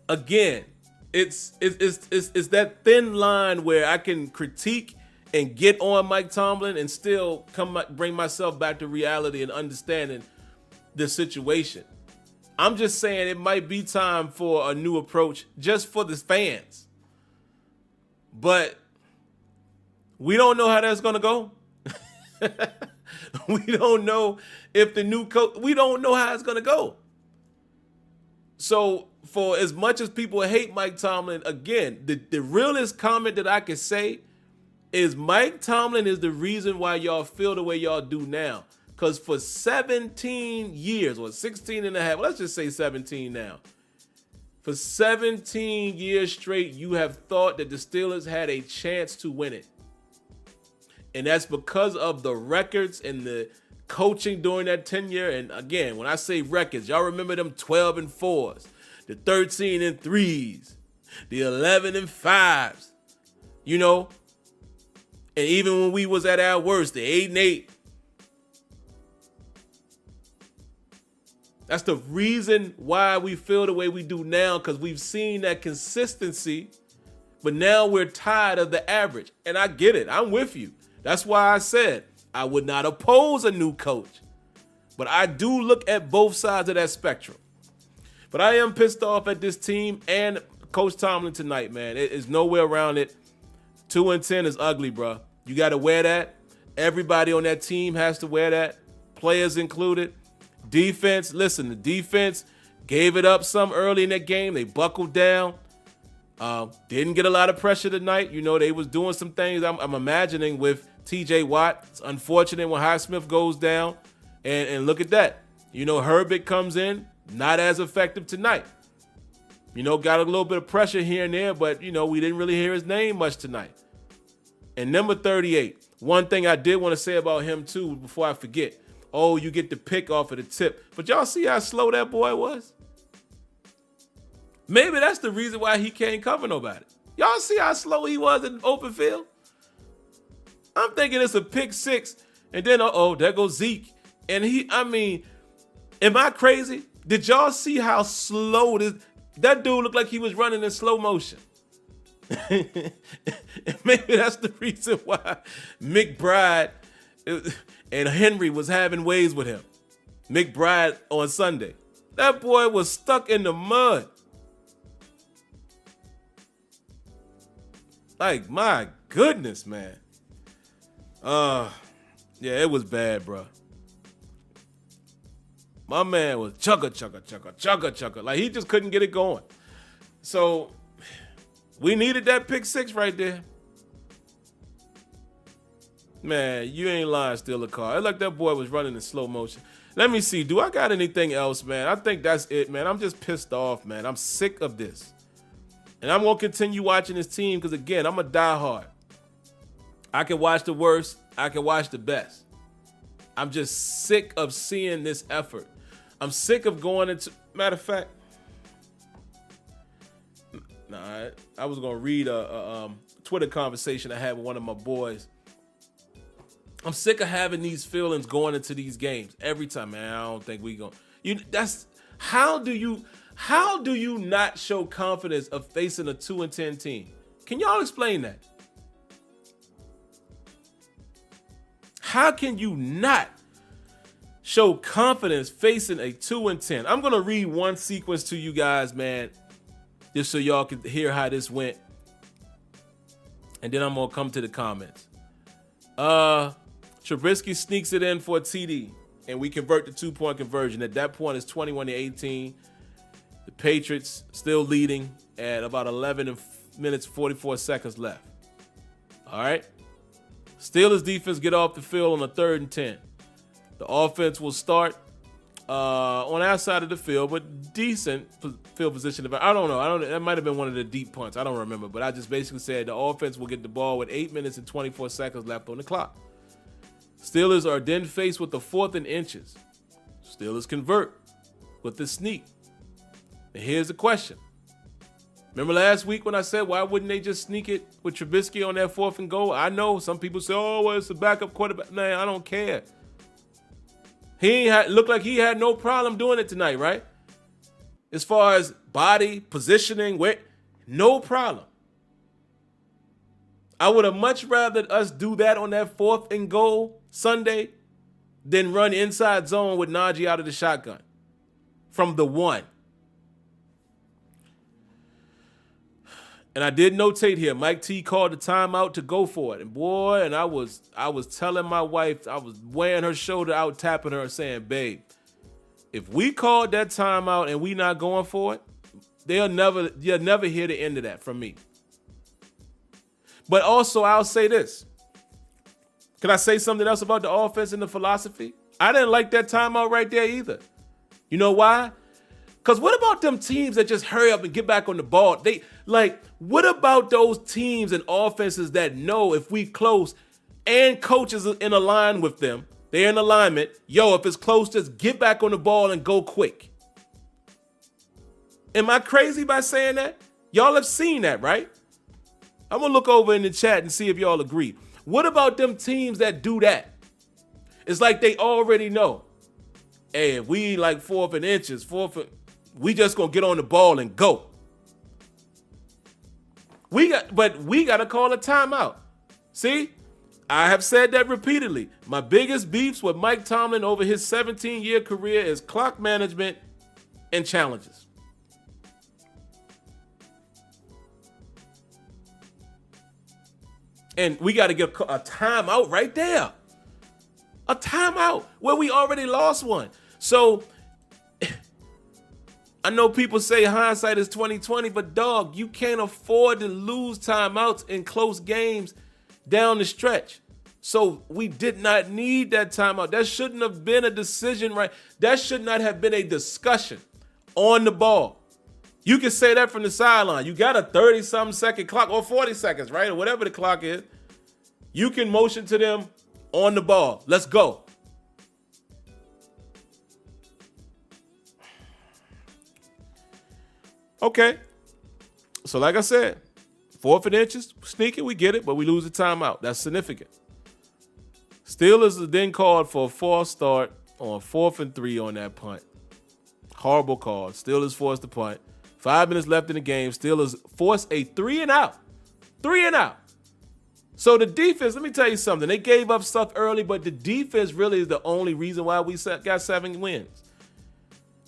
Again, it's that thin line where I can critique and get on Mike Tomlin and still bring myself back to reality and understanding the situation. I'm just saying it might be time for a new approach just for the fans. But we don't know how that's going to go. We don't know if the new coach, we don't know how it's going to go. So for as much as people hate Mike Tomlin, again, the realest comment that I can say is Mike Tomlin is the reason why y'all feel the way y'all do now. Because for 17 years, or 16 and a half, let's just say 17 now. For 17 years straight, you have thought that the Steelers had a chance to win it. And that's because of the records and the coaching during that tenure. And again, when I say records, y'all remember them 12-4s, the 13-3s, the 11-5s, you know? And even when we was at our worst, the 8-8. That's the reason why we feel the way we do now, because we've seen that consistency, but now we're tired of the average. And I get it. I'm with you. That's why I said I would not oppose a new coach. But I do look at both sides of that spectrum. But I am pissed off at this team and Coach Tomlin tonight, man. It is no way around it. 2-10 is ugly, bro. You got to wear that. Everybody on that team has to wear that. Players included. Defense, listen, the defense gave it up some early in that game. They buckled down. Didn't get a lot of pressure tonight. You know, they was doing some things I'm imagining with TJ Watt. It's unfortunate when Highsmith goes down. And look at that. You know, Herbert comes in, not as effective tonight. You know, got a little bit of pressure here and there, but, you know, we didn't really hear his name much tonight. And number 38, one thing I did want to say about him, too, before I forget. Oh, you get the pick off of the tip. But y'all see how slow that boy was? Maybe that's the reason why he can't cover nobody. Y'all see how slow he was in open field? I'm thinking it's a pick six, and then, there goes Zeke. And am I crazy? Did y'all see how slow that dude looked like he was running in slow motion? Maybe that's the reason why McBride and Henry was having ways with him. McBride on Sunday. That boy was stuck in the mud. Like, my goodness, man. Yeah, it was bad, bro. My man was chugga. Like, he just couldn't get it going. So, we needed that pick six right there. Man, you ain't lying, steal a car. It like that boy was running in slow motion. Let me see. Do I got anything else, man? I think that's it, man. I'm just pissed off, man. I'm sick of this. And I'm going to continue watching this team because, again, I'm a diehard. I can watch the worst. I can watch the best. I'm just sick of seeing this effort. I'm sick of going into... Matter of fact... Nah, I was going to read a Twitter conversation I had with one of my boys. I'm sick of having these feelings going into these games every time, man. I don't think we going. How do you not show confidence of facing a 2-10 team? Can y'all explain that? How can you not show confidence facing a 2-10? I'm gonna read one sequence to you guys, man, just so y'all can hear how this went, and then I'm gonna come to the comments. Trubisky sneaks it in for a TD, and we convert the 2-point conversion. At that point, it's 21-18. The Patriots still leading at about 11 minutes, 44 seconds left. All right. Steelers defense get off the field on a 3rd and 10. The offense will start. on our side of the field, but decent field position. I don't know. That might have been one of the deep punts. I don't remember. But I just basically said the offense will get the ball with 8 minutes and 24 seconds left on the clock. Steelers are then faced with the 4th and inches. Steelers convert with the sneak. And here's the question. Remember last week when I said, why wouldn't they just sneak it with Trubisky on that 4th and goal? I know some people say, oh, well, it's a backup quarterback. Man, I don't care. Looked like he had no problem doing it tonight, right? As far as body, positioning, no problem. I would have much rather us do that on that 4th and goal Sunday than run inside zone with Najee out of the shotgun from the 1. And I did notate here, Mike T called the timeout to go for it. And boy, and I was telling my wife, I was wearing her shoulder out, tapping her and saying, babe, if we called that timeout and we not going for it, you'll never hear the end of that from me. But also, I'll say this. Can I say something else about the offense and the philosophy? I didn't like that timeout right there either. You know why? Because what about them teams that just hurry up and get back on the ball? What about those teams and offenses that know if we close and coaches are in line with them, they're in alignment, if it's close, just get back on the ball and go quick. Am I crazy by saying that? Y'all have seen that, right? I'm going to look over in the chat and see if y'all agree. What about them teams that do that? It's like they already know. Hey, if we like 4th and inches, we just going to get on the ball and go. But we got to call a timeout. See, I have said that repeatedly. My biggest beefs with Mike Tomlin over his 17-year career is clock management and challenges. And we got to get a timeout right there. A timeout where we already lost one. So I know people say hindsight is 20/20, but dog, you can't afford to lose timeouts in close games down the stretch. So we did not need that timeout. That shouldn't have been a decision, right? That should not have been a discussion on the ball. You can say that from the sideline. You got a 30-something second clock or 40 seconds, right? Or whatever the clock is. You can motion to them on the ball. Let's go. Okay. So like I said, 4th and inches, sneaking, we get it, but we lose the timeout. That's significant. Steelers are then called for a false start on 4th and 3 on that punt. Horrible call. Steelers forced the punt. 5 minutes left in the game. Steelers force a 3 and out. 3 and out. So the defense, let me tell you something. They gave up stuff early, but the defense really is the only reason why we got 7 wins.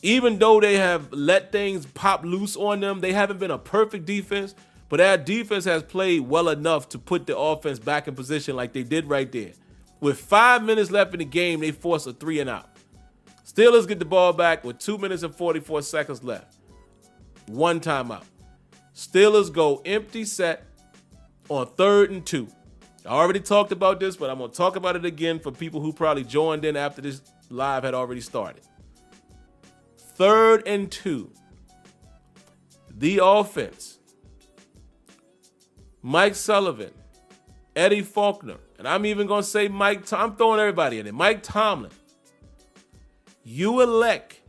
Even though they have let things pop loose on them, they haven't been a perfect defense, but our defense has played well enough to put the offense back in position like they did right there. With 5 minutes left in the game, they force a 3 and out. Steelers get the ball back with 2 minutes and 44 seconds left. 1 timeout. Steelers go empty set on 3rd and 2. I already talked about this, but I'm going to talk about it again for people who probably joined in after this live had already started. 3rd and 2. The offense. Mike Sullivan, Eddie Faulkner, and I'm even going to say I'm throwing everybody in it. Mike Tomlin. You elect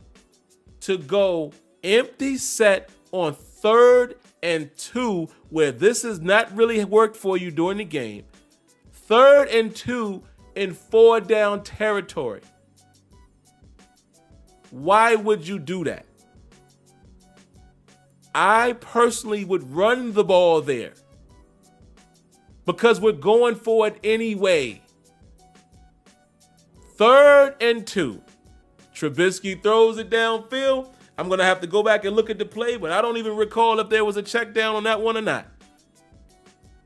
to go empty set on 3rd and 2 where this has not really worked for you during the game. 3rd and 2 in 4 down territory. Why would you do that? I personally would run the ball there because we're going for it anyway. 3rd and 2. Trubisky throws it downfield. I'm going to have to go back and look at the play, but I don't even recall if there was a check down on that one or not.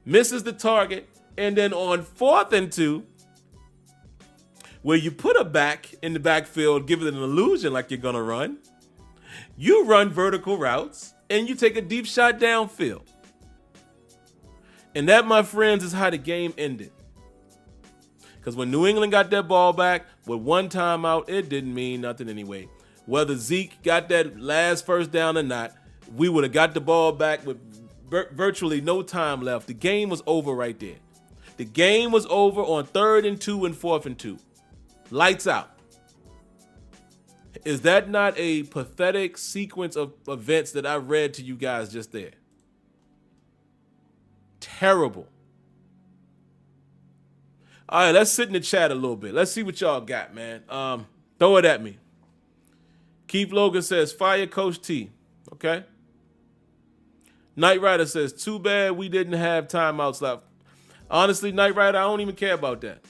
Misses the target. And then on 4th and 2, where you put a back in the backfield, give it an illusion like you're going to run, you run vertical routes and you take a deep shot downfield. And that, my friends, is how the game ended. Because when New England got that ball back with 1 timeout, it didn't mean nothing anyway. Whether Zeke got that last first down or not, we would have got the ball back with virtually no time left. The game was over right there. The game was over on 3rd and 2 and 4th and 2. Lights out. Is that not a pathetic sequence of events that I read to you guys just there? Terrible. All right, let's sit in the chat a little bit. Let's see what y'all got, man. Throw it at me. Keith Logan says, fire Coach T. Okay. Knight Rider says, too bad we didn't have timeouts left. Honestly, Knight Rider, I don't even care about that.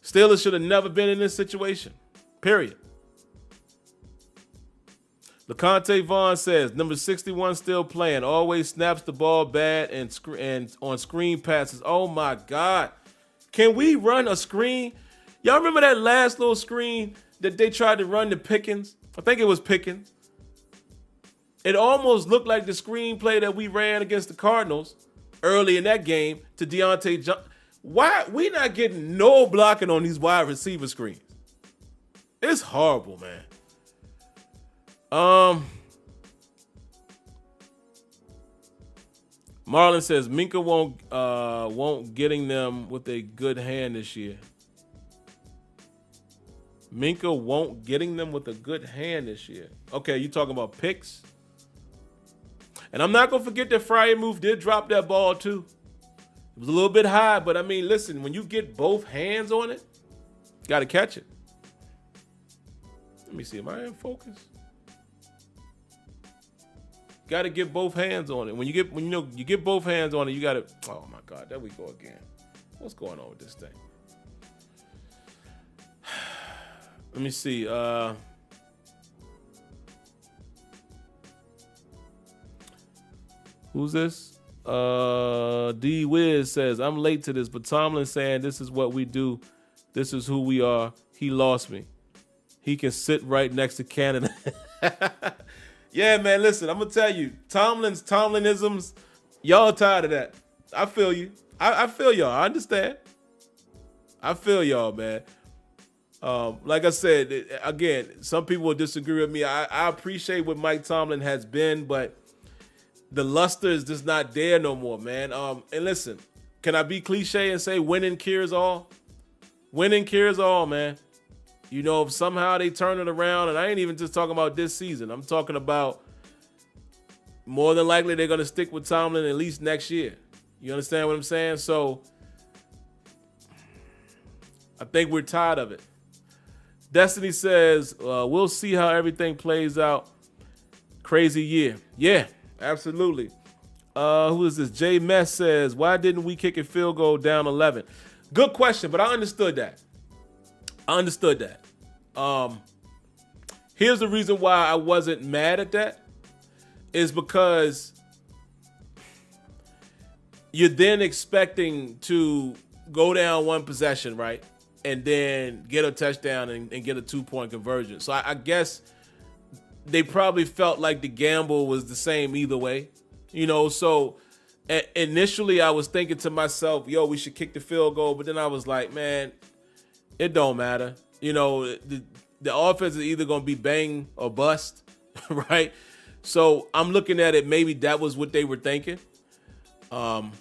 Steelers should have never been in this situation. Period. LeConte Vaughn says, number 61 still playing. Always snaps the ball bad and on screen passes. Oh, my God. Can we run a screen? Y'all remember that last little screen that they tried to run to Pickens? I think it was Pickens. It almost looked like the screenplay that we ran against the Cardinals early in that game to Deontay Johnson. Why we not getting no blocking on these wide receiver screens? It's horrible, man. Marlon says Minka won't getting them with a good hand this year. Minka won't getting them with a good hand this year. Okay, you talking about picks? And I'm not gonna forget that Freiermuth did drop that ball too. It was a little bit high, but I mean, listen, when you get both hands on it, you gotta catch it. Let me see, am I in focus? Got to get both hands on it. When you get both hands on it, you got to. Oh my God, there we go again. What's going on with this thing? Let me see. Who's this? D Wiz says, I'm late to this, but Tomlin saying this is what we do. This is who we are. He lost me. He can sit right next to Canada. Yeah, man, listen, I'm going to tell you, Tomlinisms, y'all tired of that. I feel you. I feel y'all. I understand. I feel y'all, man. Like I said, again, some people will disagree with me. I appreciate what Mike Tomlin has been, but the luster is just not there no more, man. And listen, can I be cliche and say winning cures all? Winning cures all, man. You know, if somehow they turn it around, and I ain't even just talking about this season. I'm talking about more than likely they're going to stick with Tomlin at least next year. You understand what I'm saying? So I think we're tired of it. Destiny says, we'll see how everything plays out. Crazy year. Yeah, absolutely. Who is this? Jay Mess says, why didn't we kick a field goal down 11? Good question, but I understood that. Here's the reason why I wasn't mad at that is because you're then expecting to go down one possession, right? And then get a touchdown and get a 2-point conversion. So I guess they probably felt like the gamble was the same either way, you know? So initially I was thinking to myself, yo, we should kick the field goal. But then I was like, man, it don't matter. You know, the offense is either going to be bang or bust, right? So I'm looking at it, maybe that was what they were thinking. But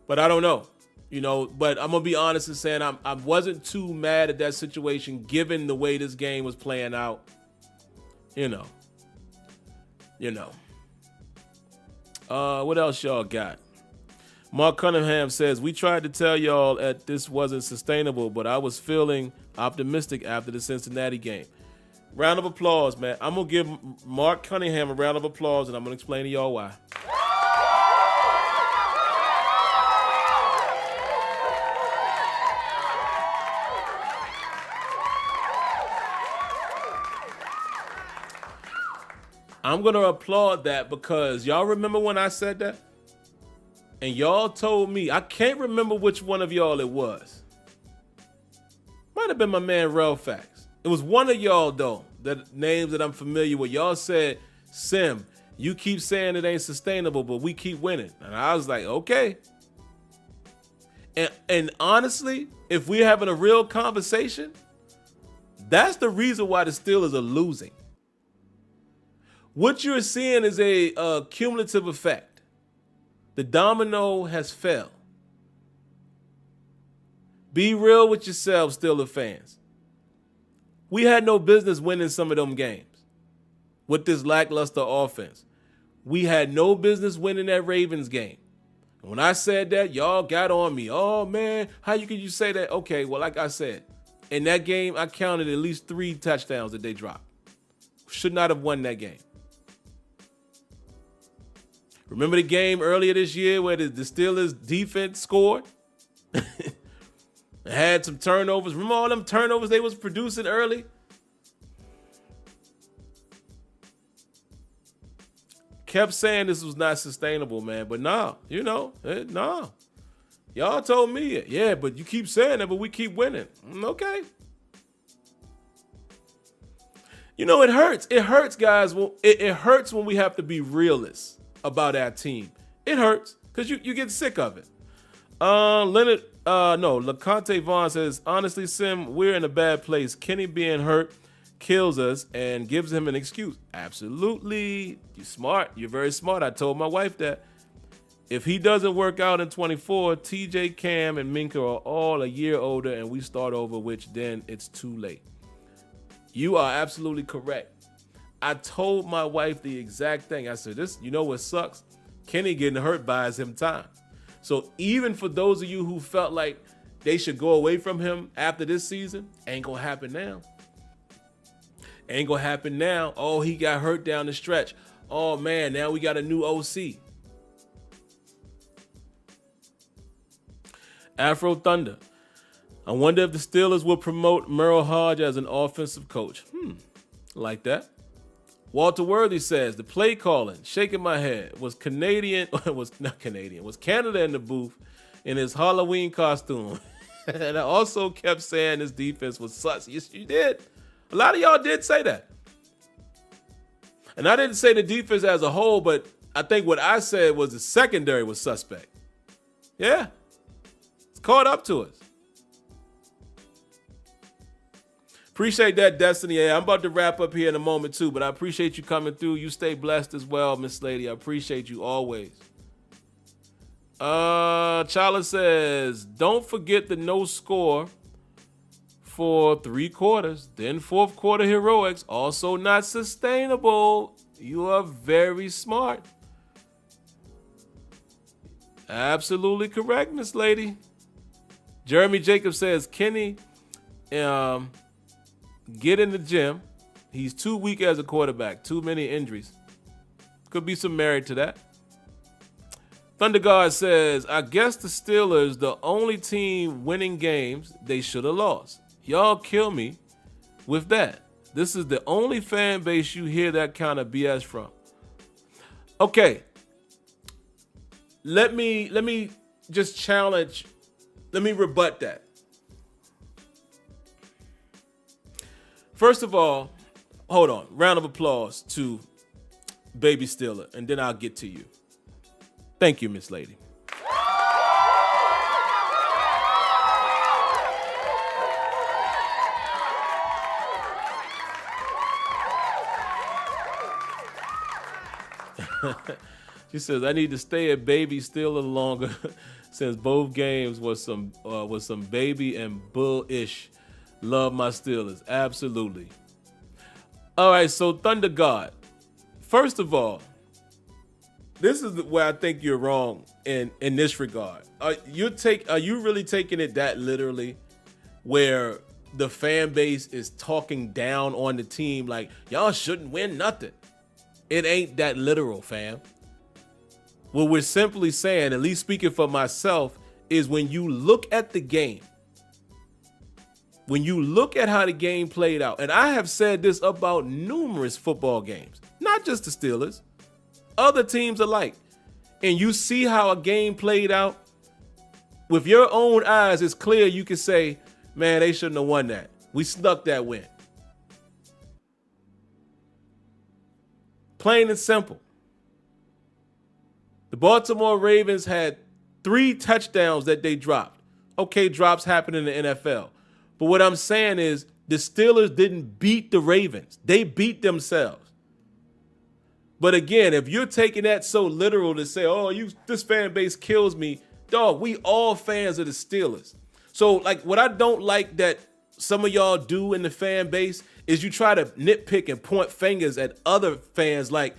I don't know, you know, but I'm going to be honest in saying I wasn't too mad at that situation given the way this game was playing out, you know. What else y'all got? Mark Cunningham says, we tried to tell y'all that this wasn't sustainable, but I was feeling optimistic after the Cincinnati game. Round of applause, man. I'm going to give Mark Cunningham a round of applause, and I'm going to explain to y'all why. I'm going to applaud that because y'all remember when I said that? And y'all told me, I can't remember which one of y'all it was. Might have been my man Relfax. It was one of y'all though, that names that I'm familiar with. Y'all said, Sim, you keep saying it ain't sustainable, but we keep winning. And I was like, okay. And honestly, if we're having a real conversation, that's the reason why the Steelers are losing. What you're seeing is a cumulative effect. The domino has fell. Be real with yourselves, Steelers fans. We had no business winning some of them games with this lackluster offense. We had no business winning that Ravens game. And when I said that, y'all got on me. Oh, man, how could you say that? Okay, well, like I said, in that game, I counted at least 3 touchdowns that they dropped. Should not have won that game. Remember the game earlier this year where the Steelers defense scored? Had some turnovers. Remember all them turnovers they was producing early? Kept saying this was not sustainable, man. But nah, nah. Y'all told me it. Yeah, but you keep saying it, but we keep winning. Okay. It hurts. It hurts, guys. Well, it hurts when we have to be realists about our team. It hurts because you get sick of it. LeConte Vaughn says, honestly, Sim, we're in a bad place. Kenny being hurt kills us and gives him an excuse. Absolutely. You're smart. You're very smart. I told my wife that. If he doesn't work out in 24, TJ, Cam, and Minka are all a year older and we start over, which then it's too late. You are absolutely correct. I told my wife the exact thing. I said, what sucks? Kenny getting hurt buys him time. So even for those of you who felt like they should go away from him after this season, ain't gonna happen now. Ain't gonna happen now. Oh, he got hurt down the stretch. Oh man, now we got a new OC. Afro Thunder. I wonder if the Steelers will promote Merrill Hodge as an offensive coach. Like that. Walter Worthy says, the play calling, shaking my head, was Canada in the booth in his Halloween costume. And I also kept saying his defense was sus. Yes, you did. A lot of y'all did say that. And I didn't say the defense as a whole, but I think what I said was the secondary was suspect. Yeah. It's caught up to us. Appreciate that, Destiny. Yeah, I'm about to wrap up here in a moment, too, but I appreciate you coming through. You stay blessed as well, Miss Lady. I appreciate you always. Chala says, don't forget the no score for 3 quarters, then 4th quarter heroics. Also not sustainable. You are very smart. Absolutely correct, Miss Lady. Jeremy Jacobs says, Kenny, get in the gym. He's too weak as a quarterback. Too many injuries. Could be some merit to that. Thunder God says, I guess the Steelers, the only team winning games they should have lost. Y'all kill me with that. This is the only fan base you hear that kind of BS from. Okay. Let me just challenge. Let me rebut that. First of all, hold on. Round of applause to Baby Steeler, and then I'll get to you. Thank you, Miss Lady. She says, I need to stay at Baby Steeler longer since both games was some baby and bullish. Love my Steelers. Absolutely. All right, so Thunder God. First of all, this is where I think you're wrong in this regard. Are you really taking it that literally, where the fan base is talking down on the team like y'all shouldn't win nothing? It ain't that literal, fam. What we're simply saying, at least speaking for myself, is when you look at the game, when you look at how the game played out, and I have said this about numerous football games, not just the Steelers, other teams alike, and you see how a game played out, with your own eyes, it's clear you can say, man, they shouldn't have won that. We snuck that win. Plain and simple. The Baltimore Ravens had 3 touchdowns that they dropped. Okay, drops happen in the NFL. But what I'm saying is the Steelers didn't beat the Ravens. They beat themselves. But again, if you're taking that so literal to say, oh, this fan base kills me, dog, we all fans of the Steelers. So like what I don't like that some of y'all do in the fan base is you try to nitpick and point fingers at other fans like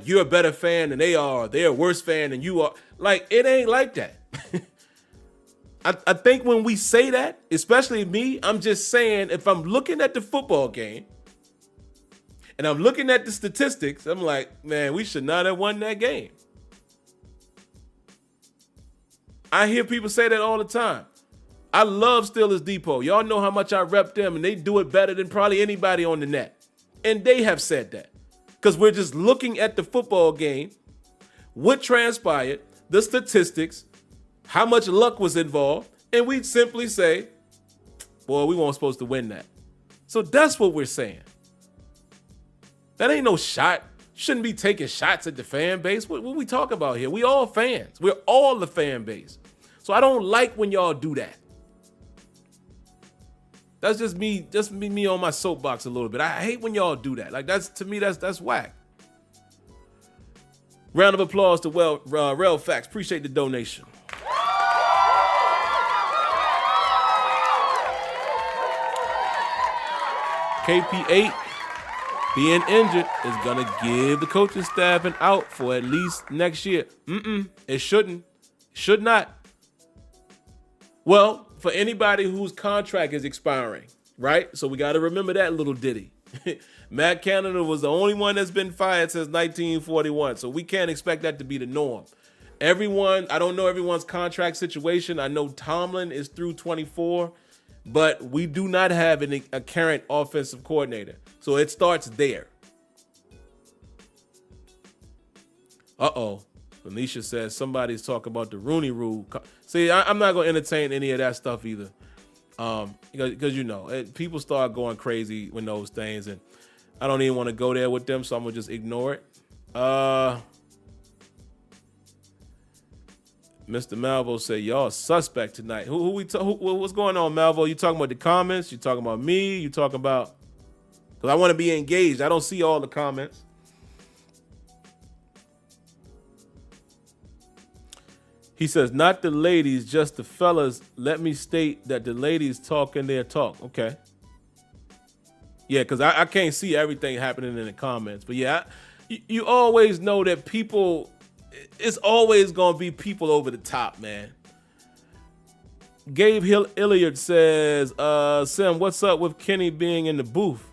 you're a better fan than they are, or they're a worse fan than you are. Like, it ain't like that. I think when we say that, especially me, I'm just saying if I'm looking at the football game and I'm looking at the statistics, I'm like, man, we should not have won that game. I hear people say that all the time. I love Steelers Depot. Y'all know how much I rep them, and they do it better than probably anybody on the net. And they have said that. Because we're just looking at the football game, what transpired, the statistics, how much luck was involved, and we simply say, boy, we weren't supposed to win that. So that's what we're saying. That ain't no shot. Shouldn't be taking shots at the fan base. What we talking about here? We all fans. We're all the fan base. So I don't like when y'all do that. That's just me on my soapbox a little bit. I hate when y'all do that. Like, to me, that's whack. Round of applause to Rel Facts. Appreciate the donation. KP8 being injured is going to give the coaching staff an out for at least next year. It shouldn't. Should not. Well, for anybody whose contract is expiring, right? So we got to remember that little ditty. Matt Canada was the only one that's been fired since 1941, so we can't expect that to be the norm. I don't know everyone's contract situation. I know Tomlin is through 24, but we do not have a current offensive coordinator, so it starts there. Uh-oh. Felicia says somebody's talking about the Rooney Rule. See, I'm not going to entertain any of that stuff either. Because people start going crazy with those things, and I don't even want to go there with them, so I'm going to just ignore it. Mr. Malvo said, y'all suspect tonight. What's going on, Malvo? You talking about the comments? You talking about me? You talking about... Because I want to be engaged. I don't see all the comments. He says, not the ladies, just the fellas. Let me state that the ladies talking their talk. Okay. Yeah, because I can't see everything happening in the comments. But yeah, you always know that people, it's always going to be people over the top, man. Gabe Hilliard says, Sim, what's up with Kenny being in the booth?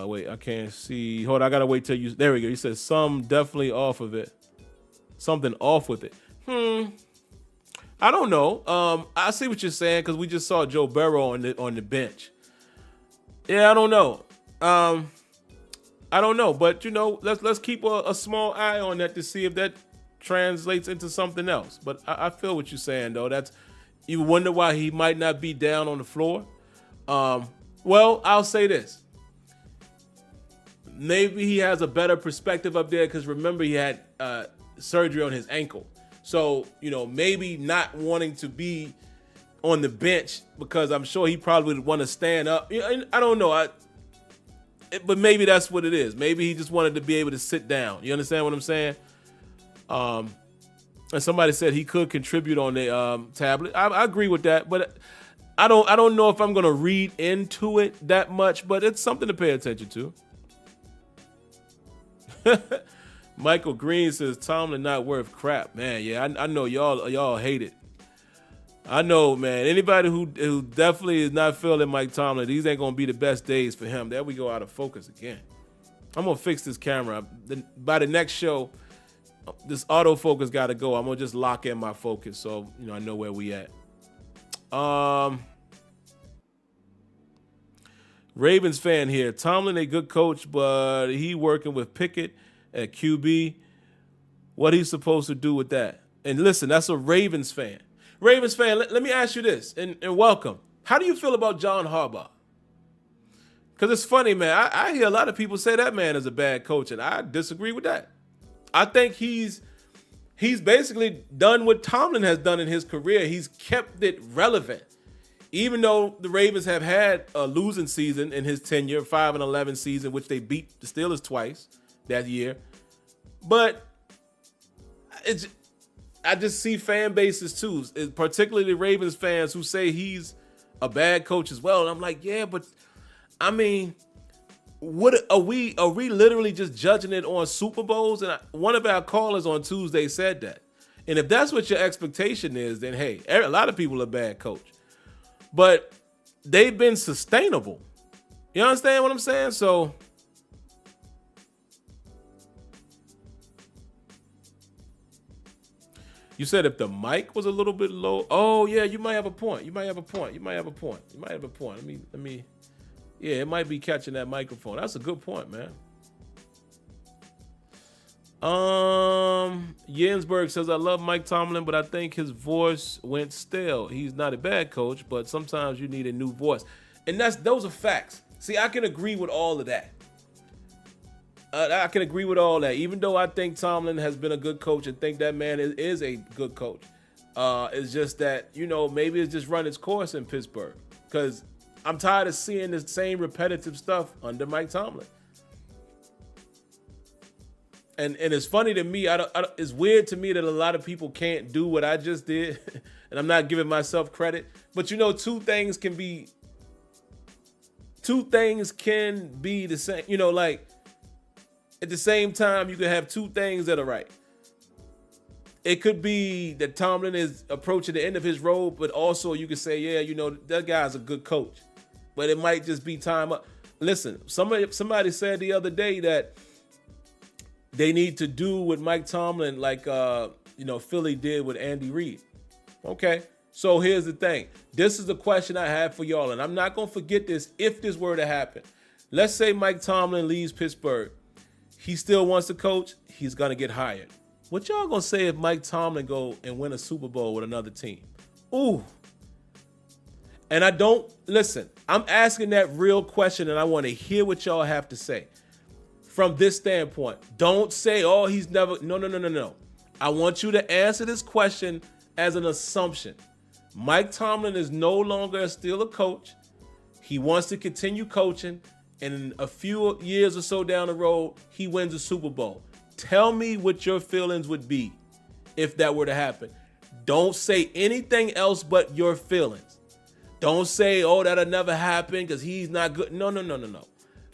Wait, I can't see. Hold on, I gotta wait till you. There we go. He says some definitely off of it. Something off with it. I don't know. I see what you're saying because we just saw Joe Burrow on the bench. Yeah, I don't know. I don't know, but let's keep a small eye on that to see if that translates into something else. But I feel what you're saying though. You wonder why he might not be down on the floor. Well, I'll say this. Maybe he has a better perspective up there because remember he had surgery on his ankle. So, maybe not wanting to be on the bench because I'm sure he probably would want to stand up. I don't know. But maybe that's what it is. Maybe he just wanted to be able to sit down. You understand what I'm saying? And somebody said he could contribute on the tablet. I agree with that, but I don't know if I'm going to read into it that much, but it's something to pay attention to. Michael Green says Tomlin not worth crap, man. Yeah, I know y'all hate it. I know, man. Anybody who definitely is not feeling Mike Tomlin, these ain't gonna be the best days for him. There we go out of focus again. I'm gonna fix this camera. By the next show, this autofocus got to go. I'm gonna just lock in my focus so I know where we at. Ravens fan here. Tomlin a good coach, but he working with Pickett at QB. What he's supposed to do with that? And listen, that's a Ravens fan. Ravens fan, let me ask you this, and welcome. How do you feel about John Harbaugh? Because it's funny, man. I hear a lot of people say that man is a bad coach, and I disagree with that. I think he's basically done what Tomlin has done in his career. He's kept it relevant. even though the Ravens have had a losing season in his tenure, 5-11 season, which they beat the Steelers twice that year. But I just see fan bases too, particularly Ravens fans who say he's a bad coach as well. And I'm like, yeah, but I mean, what are we literally just judging it on Super Bowls? And one of our callers on Tuesday said that. And if that's what your expectation is, then hey, a lot of people are bad coach. But they've been sustainable. You understand what I'm saying? So you said if the mic was a little bit low. Oh yeah, you might have a point. Let me. Yeah, it might be catching that microphone. That's a good point, man. Jensberg says, I love Mike Tomlin, but I think his voice went stale. He's not a bad coach, but sometimes you need a new voice. And those are facts. See, I can agree with all of that. Even though I think Tomlin has been a good coach and think that man is a good coach. It's just that, maybe it's just run its course in Pittsburgh. Because I'm tired of seeing the same repetitive stuff under Mike Tomlin. And it's funny to me. It's weird to me that a lot of people can't do what I just did, and I'm not giving myself credit. But two things can be the same. Like at the same time, you can have two things that are right. It could be that Tomlin is approaching the end of his road, but also you could say, yeah, that guy's a good coach. But it might just be time up. Listen, somebody said the other day that they need to do with Mike Tomlin like Philly did with Andy Reid. Okay, so here's the thing. This is the question I have for y'all, and I'm not going to forget this if this were to happen. Let's say Mike Tomlin leaves Pittsburgh. He still wants to coach. He's going to get hired. What y'all going to say if Mike Tomlin go and win a Super Bowl with another team? Ooh. And I'm asking that real question, and I want to hear what y'all have to say. From this standpoint, don't say, oh, he's never. No. I want you to answer this question as an assumption. Mike Tomlin is no longer still a coach. He wants to continue coaching. And in a few years or so down the road, he wins a Super Bowl. Tell me what your feelings would be if that were to happen. Don't say anything else but your feelings. Don't say, oh, that'll never happen because he's not good. No.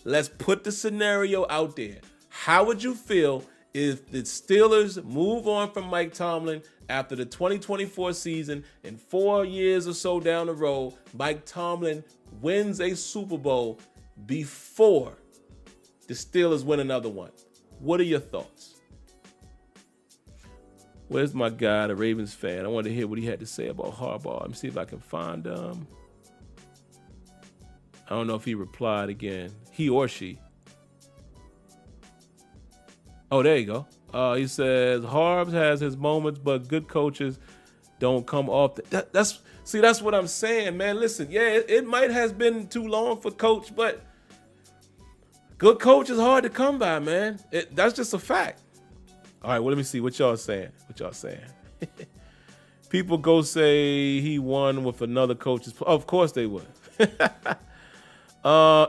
Let's put the scenario out there. How would you feel if the Steelers move on from Mike Tomlin after the 2024 season and 4 years or so down the road, Mike Tomlin wins a Super Bowl before the Steelers win another one? What are your thoughts? Where's my guy, the Ravens fan? I want to hear what he had to say about Harbaugh. Let me see if I can find him. I don't know if he replied again. He or she. Oh, there you go. He says, Harbs has his moments, but good coaches don't come off. That's what I'm saying, man. Listen, yeah, it might has been too long for coach, but good coach is hard to come by, man. That's just a fact. All right, well, let me see what y'all saying. People go say he won with another coach's. Of course they would.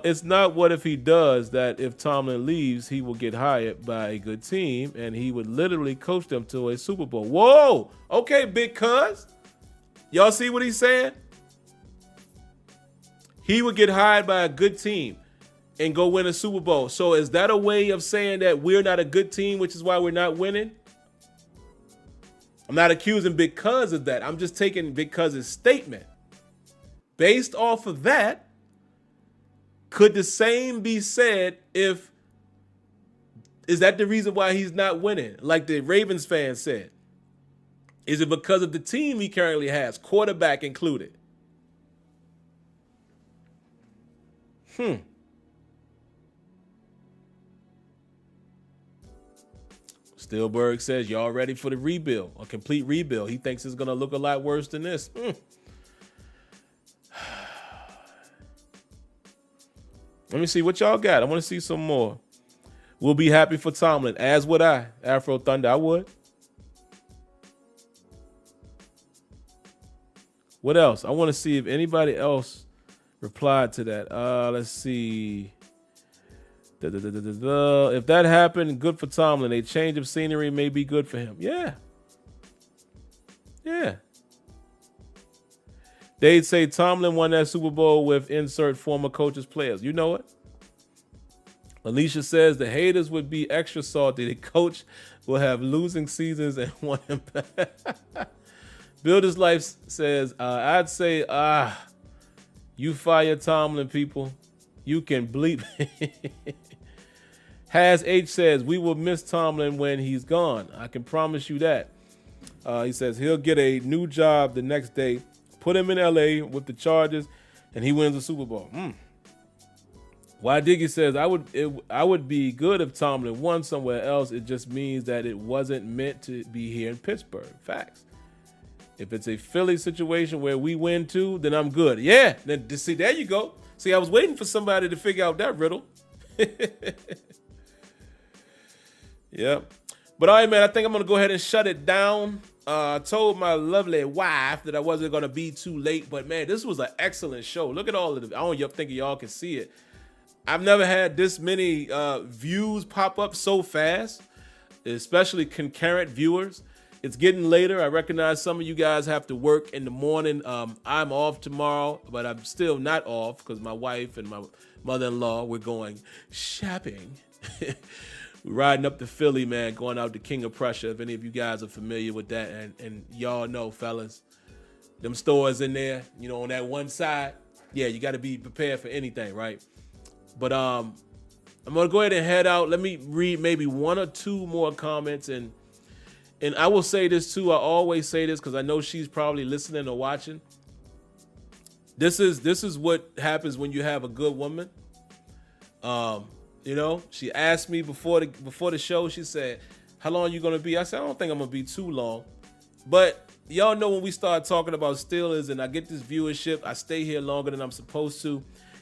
It's not what if he does, that if Tomlin leaves, he will get hired by a good team and he would literally coach them to a Super Bowl. Whoa. Okay, big cuz. Y'all see what he's saying? He would get hired by a good team and go win a Super Bowl. So is that a way of saying that we're not a good team, which is why we're not winning? I'm not accusing Big Cuz of that. I'm just taking Big Cuz's statement. Based off of that, could the same be said is that the reason why he's not winning? Like the Ravens fan said. Is it because of the team he currently has, quarterback included? Stillberg says, y'all ready for the rebuild, a complete rebuild. He thinks it's going to look a lot worse than this. Let me see what y'all got. I want to see some more. We'll be happy for Tomlin, as would I. Afro Thunder, I would. What else? I want to see if anybody else replied to that. Let's see. If that happened, good for Tomlin. A change of scenery may be good for him. Yeah. They'd say Tomlin won that Super Bowl with insert former coaches players. You know it. Alicia says the haters would be extra salty. The coach will have losing seasons and want him back. Builder's Life says, I'd say, you fire Tomlin, people. You can bleep. Has H says, we will miss Tomlin when he's gone. I can promise you that. He says he'll get a new job the next day. Put him in LA with the Chargers, and he wins the Super Bowl. Why Diggy says, I would be good if Tomlin won somewhere else. It just means that it wasn't meant to be here in Pittsburgh. Facts. If it's a Philly situation where we win too, then I'm good. Yeah, then see, there you go. See, I was waiting for somebody to figure out that riddle. Yep. But all right, man, I think I'm going to go ahead and shut it down. I told my lovely wife that I wasn't going to be too late, but man, this was an excellent show. Look at all of the, I don't think y'all can see it. I've never had this many views pop up so fast, especially concurrent viewers. It's getting later. I recognize some of you guys have to work in the morning. I'm off tomorrow, but I'm still not off because my wife and my mother-in-law, we're going shopping. We're riding up to Philly, man, going out to King of Prussia, if any of you guys are familiar with that. And y'all know, fellas, them stores in there, you know, on that one side. Yeah, you got to be prepared for anything, right? But I'm going to go ahead and head out. Let me read maybe one or two more comments. And I will say this, too. I always say this because I know she's probably listening or watching. This is what happens when you have a good woman. You know, she asked me before the show, she said, how long are you going to be? I said, I don't think I'm going to be too long. But y'all know when we start talking about Steelers and I get this viewership, I stay here longer than I'm supposed to.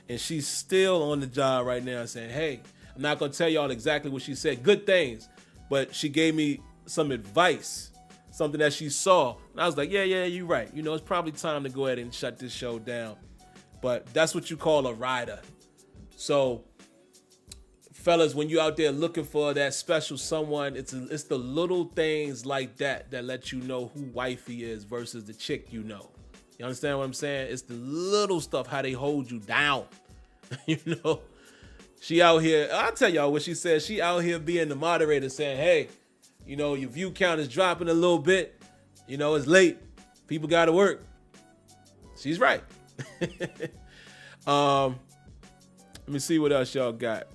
And she's still on the job right now saying, hey, I'm not going to tell y'all exactly what she said. Good things. But she gave me some advice, something that she saw. And I was like, yeah, you're right. You know, it's probably time to go ahead and shut this show down. But that's what you call a rider. So, fellas, when you're out there looking for that special someone, it's the little things like that let you know who wifey is versus the chick you know. You understand what I'm saying? It's the little stuff, how they hold you down. You know? She out here, I'll tell y'all what she said. She out here being the moderator saying, hey, you know, your view count is dropping a little bit. You know, it's late. People got to work. She's right. Let me see what else y'all got.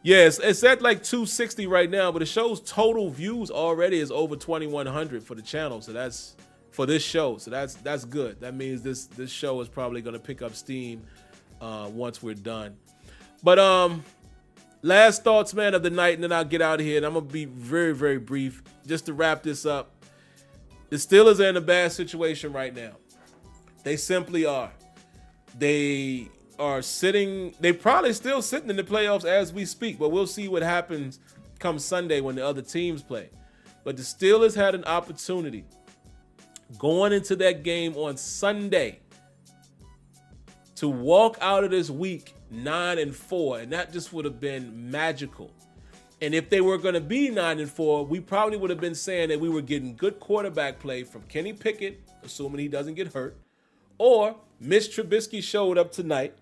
Yes, it's at like 260 right now, but the show's total views already is over 2,100 for the channel. So that's for this show. So that's good. That means this show is probably going to pick up steam once we're done. But last thoughts, man, of the night, and then I'll get out of here. And I'm going to be very, very brief just to wrap this up. The Steelers are in a bad situation right now. They simply are. They are sitting, they probably still sitting in the playoffs as we speak, but we'll see what happens come Sunday when the other teams play. But the Steelers had an opportunity going into that game on Sunday to walk out of this week 9-4, and that just would have been magical. And if they were going to be 9-4, we probably would have been saying that we were getting good quarterback play from Kenny Pickett, assuming he doesn't get hurt, or Mitch Trubisky showed up tonight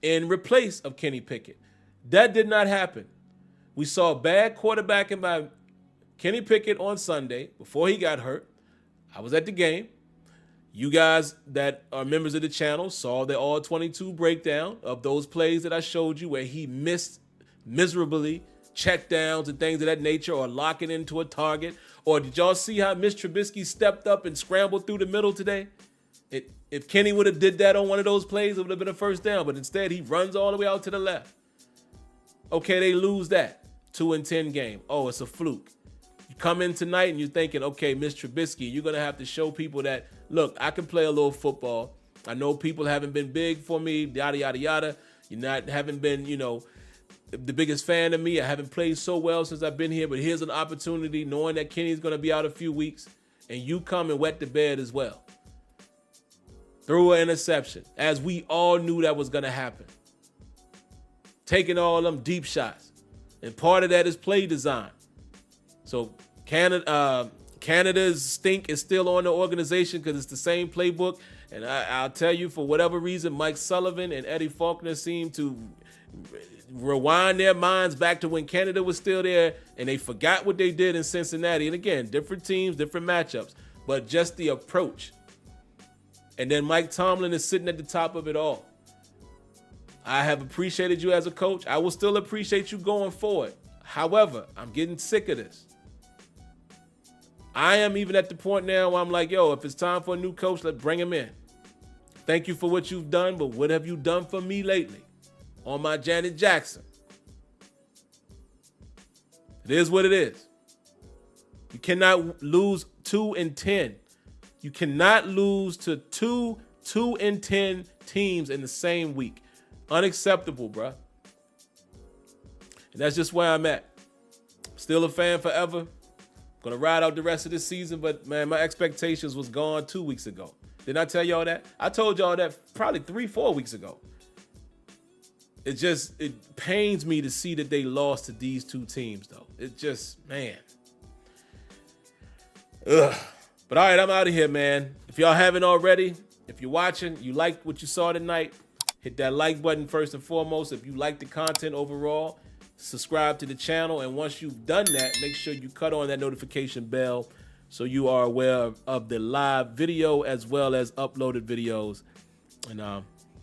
in replace of Kenny Pickett. That did not happen. We saw bad quarterbacking by Kenny Pickett on Sunday before he got hurt. I was at the game. You guys that are members of the channel saw the all 22 breakdown of those plays that I showed you where he missed miserably, check downs and things of that nature, or locking into a target. Or did y'all see how Mitch Trubisky stepped up and scrambled through the middle today? If Kenny would have did that on one of those plays, it would have been a first down. But instead, he runs all the way out to the left. Okay, they lose that. 2-10 game. Oh, it's a fluke. You come in tonight and you're thinking, okay, Mitch Trubisky, you're going to have to show people that, look, I can play a little football. I know people haven't been big for me, yada, yada, yada. Haven't been, you know, the biggest fan of me. I haven't played so well since I've been here, but here's an opportunity knowing that Kenny's going to be out a few weeks, and you come and wet the bed as well. threw an interception, as we all knew that was going to happen. Taking all them deep shots. And part of that is play design. So Canada's stink is still on the organization because it's the same playbook. And I'll tell you, for whatever reason, Mike Sullivan and Eddie Faulkner seem to rewind their minds back to when Canada was still there, and they forgot what they did in Cincinnati. And again, different teams, different matchups, but just the approach. And then Mike Tomlin is sitting at the top of it all. I have appreciated you as a coach. I will still appreciate you going forward. However, I'm getting sick of this. I am even at the point now where I'm like, yo, if it's time for a new coach, let's bring him in. Thank you for what you've done, but what have you done for me lately? On my Janet Jackson. It is what it is. You cannot lose 2-10. You cannot lose to 2-10 teams in the same week. Unacceptable, bruh. And that's just where I'm at. Still a fan forever. Gonna ride out the rest of this season, but man, my expectations was gone 2 weeks ago. Didn't I tell y'all that? I told y'all that probably 3-4 weeks ago. It pains me to see that they lost to these two teams, though. It just, man. Ugh. But all right, I'm out of here, man. If y'all haven't already, if you're watching, you liked what you saw tonight, hit that like button first and foremost. If you like the content overall, subscribe to the channel. And once you've done that, make sure you cut on that notification bell so you are aware of the live video as well as uploaded videos. And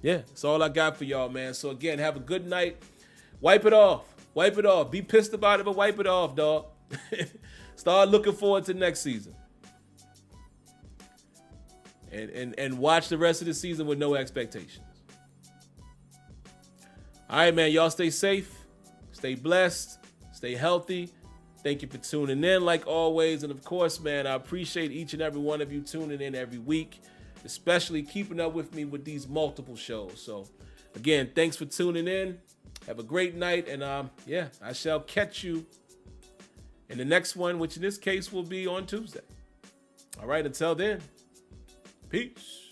yeah, that's all I got for y'all, man. So again, have a good night. Wipe it off. Wipe it off. Be pissed about it, but wipe it off, dog. Start looking forward to next season. And watch the rest of the season with no expectations. All right, man. Y'all stay safe. Stay blessed. Stay healthy. Thank you for tuning in like always. And of course, man, I appreciate each and every one of you tuning in every week, especially keeping up with me with these multiple shows. So again, thanks for tuning in. Have a great night. And yeah, I shall catch you in the next one, which in this case will be on Tuesday. All right, until then, peace.